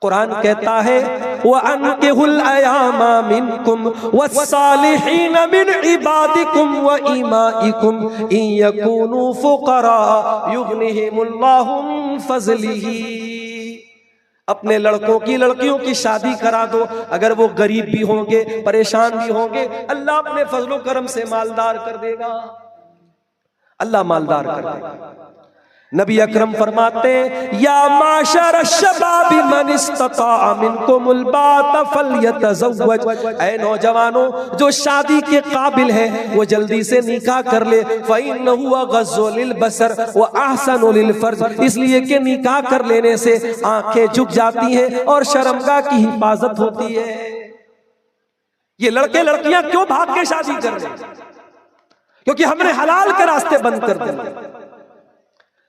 कुरान कहता है वअनकिहुल अयामा मिनकुम वस्सालिहीन मिन इबादिकुम व इमाइकुम इन यकूनू फुकरा युगनिहिमुल्लाहु मिन फज़लिही। अपने लड़कों की लड़कियों की शादी करा दो। अगर वो गरीब भी होंगे, परेशान भी होंगे, अल्लाह अपने फजलो करम से मालदार कर देगा। अल्लाह मालदार कर देगा। नबी अकरम फरमाते हैं, या माशर शबाबी मन इस्तता मिनकुमुल बात फलयतज़व्वज, ऐ नौजवानों जो शादी के काबिल है वो जल्दी से निकाह कर ले। फ़इन्नहु अग़ज़्ज़ु लिलबसर व अहसनु लिलफ़र्ज, इसलिए कि निकाह कर लेने से आंखें झुक जाती हैं और शर्मगाह की हिफाजत होती है। ये लड़के लड़कियां क्यों भाग के शादी कर रहे हैं? क्योंकि हमने हलाल के रास्ते बंद कर दिए।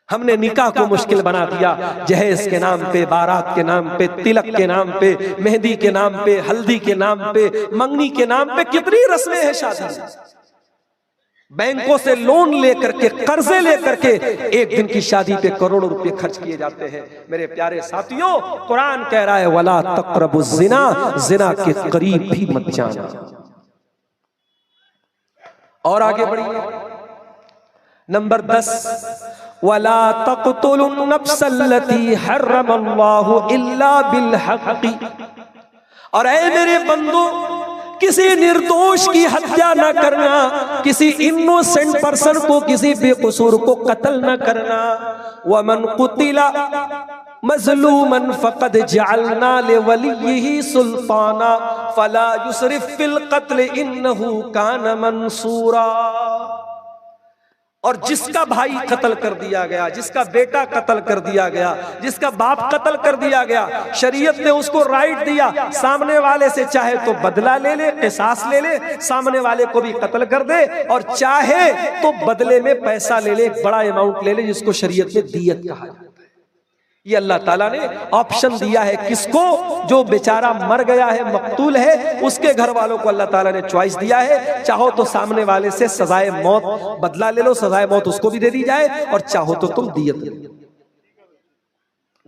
हमने निकाह को मुश्किल बना दिया। जहेज के नाम पे, बारात के नाम पे, तिलक के नाम पे, मेहंदी के नाम पे, हल्दी के नाम पे, मंगनी के नाम पे कितनी रस्में हैं शादी। बैंकों से लोन लेकर के, कर्जे लेकर के एक दिन की शादी पे करोड़ों रुपए खर्च किए जाते हैं। मेरे प्यारे साथियों, कुरान कह रहा है वला तक़रबुज़ ज़िना, जिना के करीब भी मत जाना। और आगे बढ़िए, नंबर 10, वला तक़्तुलुन नफ्सल्लती हर्रमल्लाहु इल्ला बिल हक़्क़ि, और ऐ मेरे बंदो किसी निर्दोष की हत्या न करना, किसी इनोसेंट पर्सन को, किसी बेकसूर को कत्ल न करना। वमन कुतिला मज़लूमन फ़क़द जअलना लिवलिय्यिही सुल्ताना फ़ला युसरिफ़ फ़िल क़त्ल इन्नहु कान मंसूरा। और जिसका भाई कत्ल कर दिया गया, जिसका बेटा कत्ल कर दिया गया, जिसका बाप कत्ल कर दिया गया, शरीयत ने उसको राइट दिया सामने वाले से चाहे तो बदला ले ले, क़िसास ले ले, सामने वाले को भी कत्ल कर दे, और चाहे तो बदले में पैसा ले ले, एक बड़ा अमाउंट ले ले, जिसको शरीयत में दियत कहा जाता है। ये अल्लाह ताला ने ऑप्शन दिया है किसको? जो बेचारा मर गया है, मकतूल है, उसके घर वालों को अल्लाह ताला ने चॉइस दिया है। चाहो तो सामने वाले से सजाए मौत बदला ले लो, सजाए मौत उसको भी दे दी जाए, और चाहो तो तुम दियत ले लो।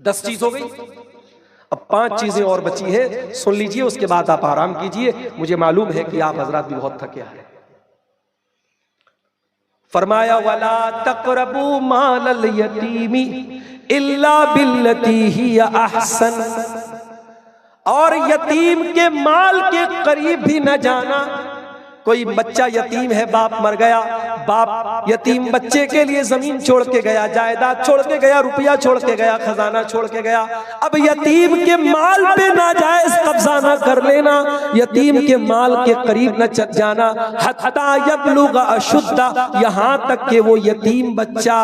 10 चीज हो गई। अब 5 चीजें और बची है, सुन लीजिए, उसके बाद आप आराम कीजिए। मुझे मालूम है कि आप हजरात भी बहुत थके हैं। फरमाया वला तक़रबू मालल यतीमी इल्ला बिल्लती ही अहसन, और यतीम के माल के करीब भी न जाना। कोई बच्चा यतीम है, बाप मर गया, बाप यतीम बच्चे के लिए जमीन छोड़ के गया, जायदाद छोड़ के गया, रुपया छोड़ के गया, खजाना छोड़ के गया। अब यतीम के माल पे नाजायज कब्जा न कर लेना, यतीम के माल के करीब न जाना। हत्ता यबलुग अशुद्दा, यहां तक कि वो यतीम बच्चा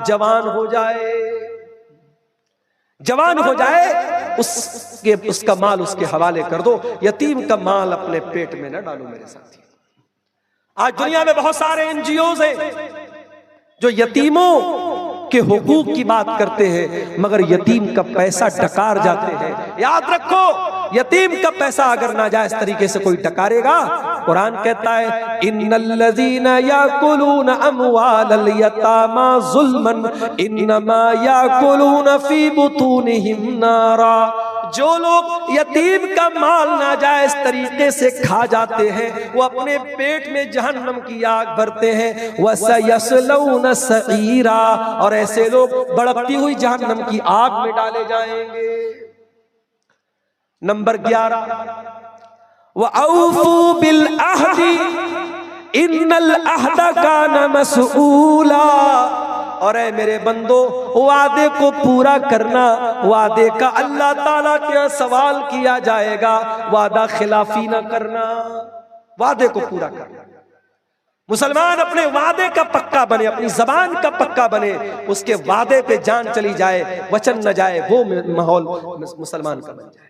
जवान हो जाए, जवान हो जाए, उसका माल उसके हवाले कर दो। यतीम का माल अपने पेट में न डालो मेरे साथी। आज दुनिया में बहुत सारे एनजीओज हैं जो यतीमों के हुकूक की बात करते हैं, मगर यतीम का पैसा डकार जाते हैं। याद रखो, यतीम का पैसा अगर नाजायज तरीके से कोई डकारेगा, कुरान कहता है इन्नल्लज़ीना याकुलूना अमवालल यतामा ज़ुल्मन इन्नमा याकुलूना फी बुतूनिहिम नारा। जो लोग यतीम का माल नाजायज तरीके से खा जाते हैं, वो अपने पेट में जहन्नम की आग भरते हैं। वसयस्लौना सईरा, और ऐसे लोग भड़कती हुई जहन्नम की आग में डाले जाएंगे। नंबर 11, वअऊफू बिल अहदी इन्नल अहदा काना मसऊला, और ऐ मेरे बंदो वादे को पूरा करना, वादे का अल्लाह ताला के सवाल किया जाएगा। वादा खिलाफी ना करना, वादे को पूरा करना। मुसलमान अपने वादे का पक्का बने, अपनी जबान का पक्का बने, उसके वादे पे जान चली जाए, वचन न जाए, वो माहौल मुसलमान का बन जाए।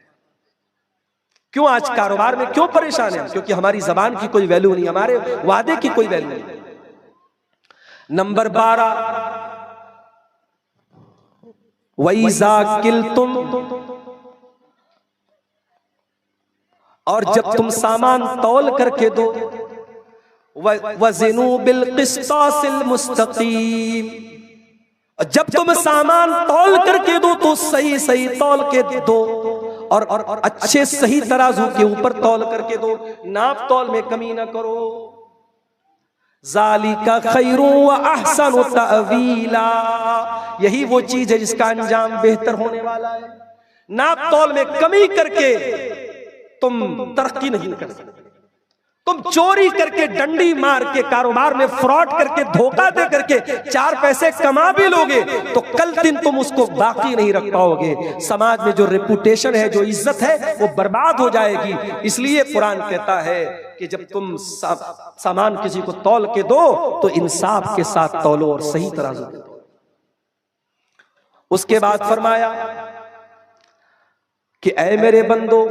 क्यों आज कारोबार में क्यों परेशान है? क्योंकि हमारी जबान की कोई वैल्यू नहीं, हमारे वादे की कोई वैल्यू नहीं। नंबर 12, वइज़ा किल्तुम, और जब तुम सामान तौल करके दो, वज़िनू बिल क़िस्तासिल मुस्तक़ीम, जब तुम सामान तौल करके दो तो सही सही तौल के दो, और अच्छे सही तराजू के ऊपर तौल करके दो, नाप तौल में कमी ना करो। ज़ालिका खैरु व अहसनु तअवीला, यही वो चीज है जिसका अंजाम बेहतर होने वाला है। नाप तौल में कमी करके तुम तरक्की नहीं कर सकते। तुम चोरी करके, डंडी मार के, कारोबार में फ्रॉड करके, धोखा दे करके 4 पैसे कमा भी लोगे तो कल दिन तुम उसको बाकी नहीं रख पाओगे। समाज में जो रेपुटेशन है, जो इज्जत है, वो बर्बाद हो जाएगी। इसलिए कुरान कहता है कि जब तुम सामान किसी को तौल के दो तो इंसाफ के साथ तौलो और सही तराजू दो। उसके बाद फरमाया कि ऐ मेरे बंदो,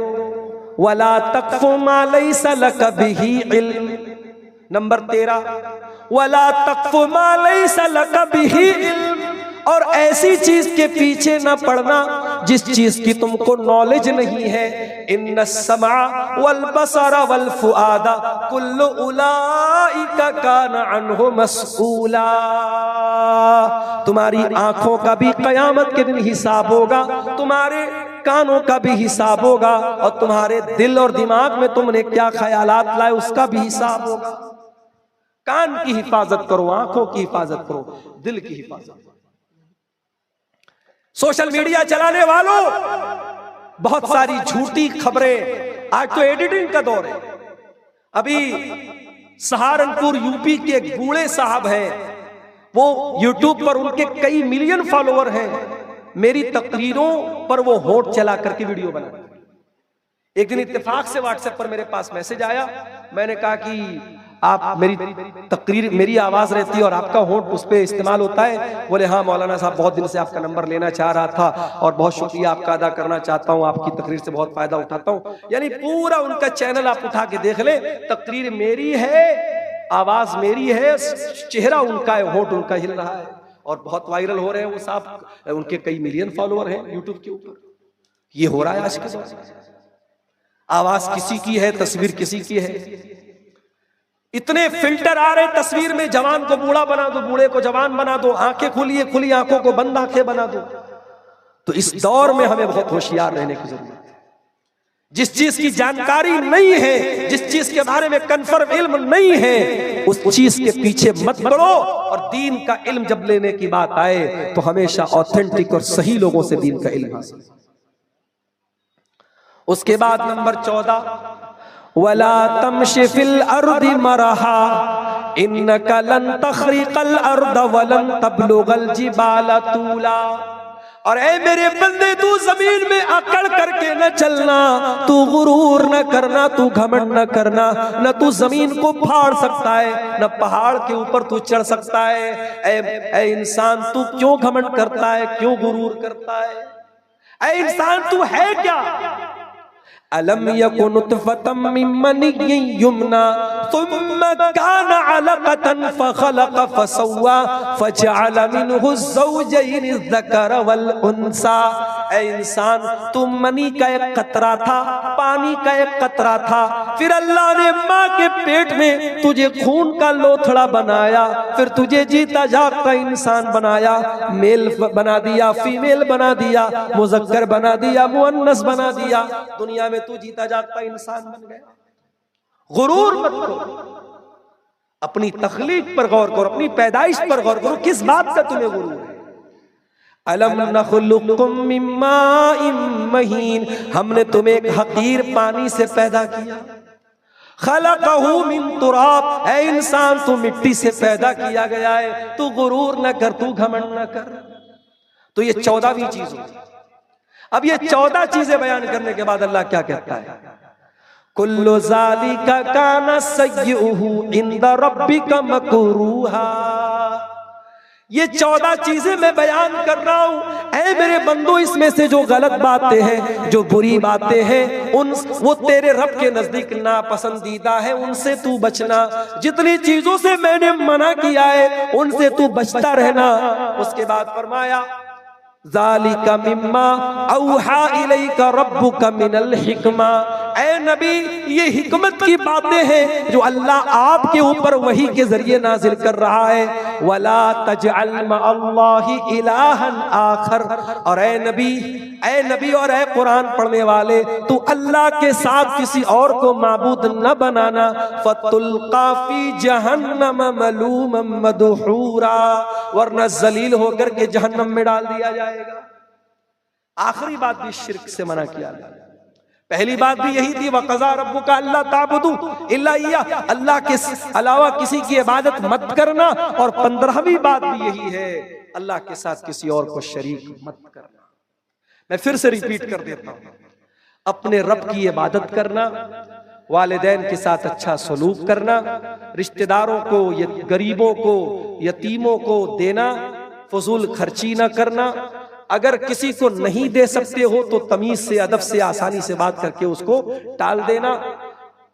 वला तक़फ़ु मा लैसा लक बिही इल्म। नंबर 13, वला तक़फ़ु मा लैसा लक बिही इल्म। और ऐसी चीज के पीछे न पड़ना जिस चीज की तुमको नॉलेज नहीं है। इन्नस समा वल बसरा वल फुआदा कुल्लु उलाइका कान अन्हु मस्ऊला। तुम्हारी आंखों का भी कयामत के दिन हिसाब होगा, तुम्हारे कानों का भी हिसाब होगा, और तुम्हारे दिल और दिमाग में तुमने क्या ख्यालात लाए उसका भी हिसाब होगा। कान की हिफाजत करो, आंखों की हिफाजत करो, दिल की हिफाजत करो। सोशल मीडिया चलाने वालों, बहुत सारी झूठी खबरें, आज तो एडिटिंग का दौर है। अभी सहारनपुर यूपी के एक बूढ़े साहब हैं, वो यूट्यूब पर उनके कई मिलियन फॉलोअर हैं। मेरी तकरीरों पर वो होठ चला करके वीडियो बना। एक दिन इत्तेफाक से व्हाट्सएप पर मेरे पास मैसेज आया। मैंने कहा कि आप मेरी तकरीर, मेरी आवाज रहती है और आपका होठ उस पर इस्तेमाल होता है। बोले हाँ मौलाना साहब, बहुत दिन से आपका नंबर लेना चाह रहा था और बहुत शुक्रिया आपका अदा करना चाहता हूँ, आपकी तकरीर से बहुत फायदा उठाता हूँ। यानी पूरा उनका चैनल आप उठा के देख ले, तकरीर मेरी है, आवाज मेरी है, चेहरा उनका है, होठ उनका हिल रहा है और बहुत वायरल हो रहे हैं वो साहब। उनके कई मिलियन फॉलोअर हैं यूट्यूब के ऊपर। ये हो रहा है आज के दौर में। आवाज किसी की है, तस्वीर किसी की है। इतने फिल्टर आ रहे तस्वीर में, जवान को बूढ़ा बना दो, बूढ़े को जवान बना दो, आंखें खुली है, खुली आंखों को बंद आंखें बना दो। तो इस दौर में हमें बहुत होशियार रहने की जरूरत है। जिस चीज की जानकारी नहीं है, जिस चीज के बारे में कन्फर्म इल्म नहीं है, उस चीज के पीछे मत पड़ो। और दीन का इल्म जब लेने की बात आए तो हमेशा ऑथेंटिक और सही लोगों से दीन का इल्म हासिल। उसके बाद नंबर 14, वला तमशी फिल अर्दि मरहा इन्नका लन तखरिकल अर्द वलन तबलुगल जिबाल तूला। और ऐ मेरे बंदे, तू जमीन में अकड़ करके न चलना, तू गुरूर न करना, तू घमंड न करना। न तू जमीन को फाड़ सकता है, न पहाड़ के ऊपर तू चढ़ सकता है। ऐ इंसान, तू क्यों घमंड करता है, क्यों गुरूर करता है? ऐ इंसान, तू है क्या? अलम यकुन नुतफतम मिन मनिय्यिन युमना सुम्मा काना अलक़तन फखलक़ फसव्वा फजअल मिनहु ज़ौजैन अज़्ज़कर वल उन्सा। ऐ इंसान, तू मनी का एक कतरा था, पानी का एक कतरा था, फिर अल्लाह ने माँ के पेट में तुझे खून का लोथड़ा बनाया, फिर तुझे जीता जागता इंसान बनाया, मेल बना दिया, फीमेल बना दिया, मुज़क्कर बना दिया, मुअन्नस बना दिया। दुनिया में तू जीता जागता इंसान बन गया। गुरूर मत करो, अपनी तख्लीक पर गौर करो, अपनी पैदाइश पर गौर करो। किस बात का तुम्हें गुरूर है? अलम नखलुकुम मिन माइन महीन, हमने तुम्हें एक हकीर पानी से पैदा किया। खलक़हु मिन तुराब, ऐ इंसान तू मिट्टी से पैदा किया गया है, तू गुरूर न कर, तू घमंड न कर। तो ये 14वीं चीज होती। अब ये 14 चीजें बयान करने के बाद अल्लाह क्या कहता है? कुल्लु ज़ालिका काना सय्युहु इंदा रब्बिका मकरूहा। ये 14 चीजें मैं बयान कर रहा हूं। ऐ मेरे बंदो, इसमें से जो गलत बातें हैं, जो बुरी बातें हैं, वो तेरे रब के नजदीक नापसंदीदा है, उनसे तू बचना। जितनी चीजों से मैंने मना किया है उनसे तू बचता रहना। उसके बाद फरमाया ज़ालिका मिम्मा औहा इलैका रब्बुका मिनल हिकमा। ऐ नबी, ये हिकमत की बातें हैं जो अल्लाह आपके ऊपर वही के जरिए नाजिल कर रहा है। वला तजअल मअल्लाहि इलाहन आखर। और ऐ नबी और ऐ कुरान पढ़ने वाले, तू अल्लाह के साथ किसी और को माबूद न बनाना। फतुल्का फी जहन्नम मलूमम मदहूरा, वरना जलील होकर के जहन्नम में डाल दिया जाएगा। आखिरी बात भी शिर्क से मना किया गया। पहली बात भी यही थी, वक़ज़ा रब्बुका अल्ला ताबुदू इल्ला इय्याह, अल्लाह के अलावा किसी की इबादत मत करना। और 15वीं बात भी यही है, अल्लाह के साथ किसी और को शरीक मत करना। मैं फिर से रिपीट कर देता हूं, अपने रब की इबादत करना, वालिदैन के साथ अच्छा सलूक करना, रिश्तेदारों को, गरीबों को, यतीमों को देना, फजूल खर्ची ना करना। अगर किसी को नहीं दे सकते हो तो तमीज से, अदब से, आसानी से बात करके उसको टाल देना।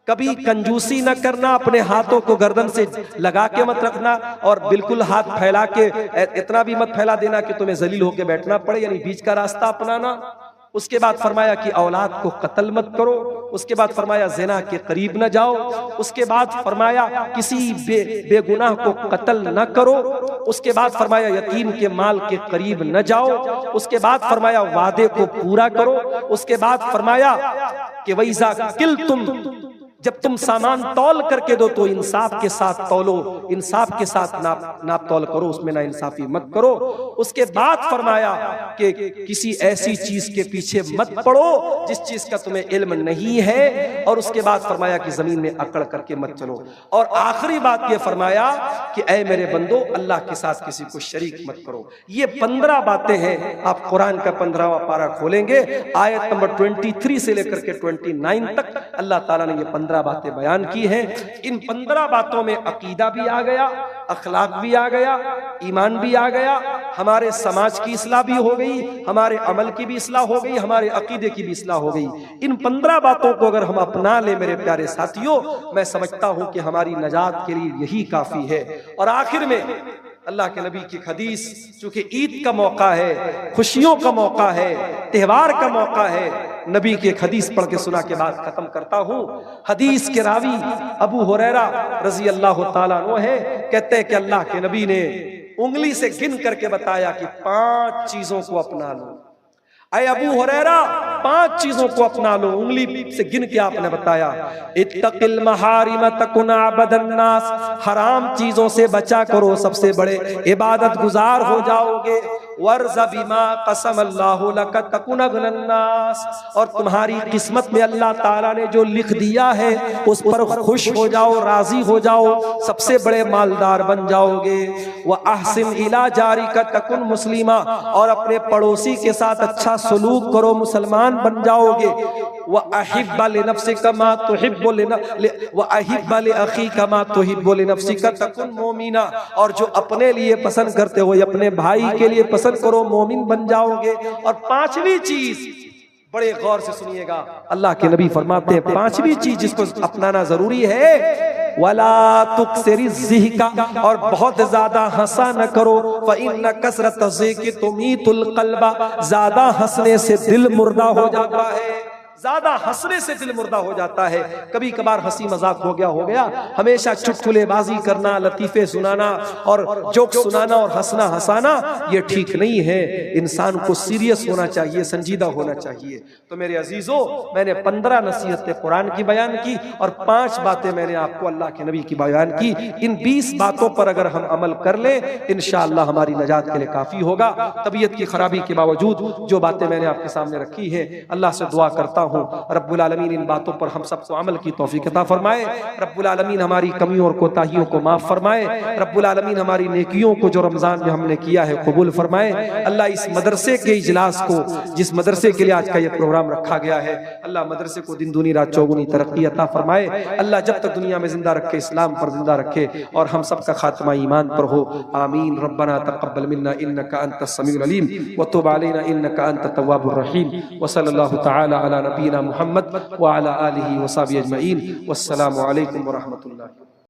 कभी कंजूसी न करना, अपने हाथों को गर्दन से लगा के मत रखना और बिल्कुल हाथ फैला के इतना भी मत फैला देना कि तुम्हें जलील होके बैठना पड़े, यानी बीच का रास्ता अपनाना। उसके बाद फरमाया कि औलाद को कत्ल मत करो। उसके बाद फरमाया ज़िना के करीब न जाओ। उसके बाद फरमाया किसी बेगुनाह को कत्ल न करो। उसके बाद फरमाया यतीम के माल के करीब न जाओ। उसके बाद फरमाया वादे को पूरा करो। उसके बाद फरमाया कि वैज़ा किल तुम, जब तुम सामान तौल करके दो तो इंसाफ के साथ तौलो, इंसाफ के साथ नाप तौल करो, उसमें ना इंसाफी मत करो। उसके बाद फरमाया कि किसी ऐसी चीज के पीछे मत पड़ो जिस चीज का तुम्हें इल्म नहीं है। और उसके बाद फरमाया कि जमीन में अकड़ करके मत चलो। और आखिरी बात ये फरमाया कि ऐ मेरे बंदो, अल्लाह के साथ किसी को शरीक मत करो। ये 15 बातें हैं। आप कुरान का 15वां पारा खोलेंगे, आयत नंबर 23 से लेकर के 29 तक अल्लाह ताला ने ये 15 बातें बयान की हैं। इन 15 बातों में अकीदा भी आ गया, अखलाक भी आ गया, ईमान भी आ गया, हमारे समाज की इस्लाह भी हो गई, हमारे अमल की भी इस्लाह हो गई, हमारे अकीदे की भी इस्लाह हो गई। इन 15 बातों को अगर हम अपना ले मेरे प्यारे साथियों, मैं समझता हूं कि हमारी नजात के लिए यही काफी है। और आखिर में अल्लाह के नबी की हदीस, चूंकि ईद का मौका है, खुशियों का मौका है, त्योहार का मौका है, नबी की एक हदीस पढ़ के सुना के बाद खत्म करता हूं। हदीस के रावी अबू हुरैरा रजी अल्लाह ताला अन्हु है। कहते हैं कि अल्लाह के नबी ने उंगली से गिन करके बताया कि 5 चीजों को अपना लो। अय अबू हुरैरा, 5 चीजों को अपना लो। उंगली से गिन के आपने बताया, इत्तकिल महारिम तकुन अबदन नास, हराम चीजों से बचा करो, सबसे बड़े इबादत गुजार हो जाओगे। वर्ज़ बिमा कसम अल्लाहु लक तकुन अगनन नास, और तुम्हारी किस्मत में अल्लाह ताला ने जो लिख दिया है उस पर खुश हो जाओ, राजी हो जाओ, सबसे बड़े मालदार बन जाओगे। व अहसिन इला जारिका तकुन मुस्लिमा, और अपने पड़ोसी के साथ अच्छा सलूक करो, मुसलमान बन जाओगे। व अहिब्ब लिनफ्सिका मा तुहिब्बु व अहिब्ब लिअखीका मा तुहिब्बु लिनफ्सिका तकुन मोमिना, और जो अपने लिए पसंद करते हो अपने भाई के लिए पसंद करो, मोमिन बन जाओगे। और 5वीं चीज, बड़े गौर से सुनिएगा, अल्लाह के नबी फरमाते हैं 5वीं चीज जिसको अपनाना जरूरी है, वला तुक्सिरि ज़िहिका, और बहुत ज्यादा हंसा न करो। फ़इन्न कसरत ज़िक्रि तुमीतुल क़ल्बा, ज्यादा हंसने से दिल मुर्दा हो जाता है। ज्यादा हंसने से दिल मुर्दा हो जाता है। कभी कभार हंसी मजाक हो गया, हमेशा चुटकुलेबाजी करना, लतीफे सुनाना और जोक सुनाना और हंसना हंसाना, ये ठीक नहीं है। इंसान को सीरियस होना चाहिए, संजीदा होना चाहिए। तो मेरे अजीजों, मैंने 15 नसीहतें कुरान की बयान की और 5 बातें मैंने आपको अल्लाह के नबी की बयान की। इन 20 बातों पर अगर हम अमल कर ले, इंशाअल्लाह हमारी नजात के लिए काफी होगा। तबीयत की खराबी के बावजूद जो बातें मैंने आपके सामने रखी है, अल्लाह से दुआ करता हूं रब्बुल आलमीन इन बातों पर हम सबको अमल की तौफीक अता फरमाए। रब्बुल आलमीन हमारी कमियों और कोताहियों को माफ फरमाए। रब्बुल आलमीन हमारी नेकियों को जो रमजान में हमने किया है कबूल फरमाए। अल्लाह इस मदरसे के इजलास को, जिस मदरसे के लिए आज का ये प्रोग्राम रखा गया है, अल्लाह मदरसे को दिन दूनी रात चौगुनी तरक्की अता फरमाए। अल्लाह जब तक दुनिया में जिंदा रखे, इस्लाम पर जिंदा रखे और हम सबका खात्मा ईमान पर हो। आमीन। रब्बना तक़ब्बल मिन्ना इन्नका अंतस समीउल अलीम व तुब अलैना इन्नका अंतत तव्वाबुर रहीम। व सल्लल्लाहु तआला अला नबीना मुहम्मद व अला आलिहि व सहबिहि अजमईन। वस्सलामु अलैकुम व रहमतुल्लाहि।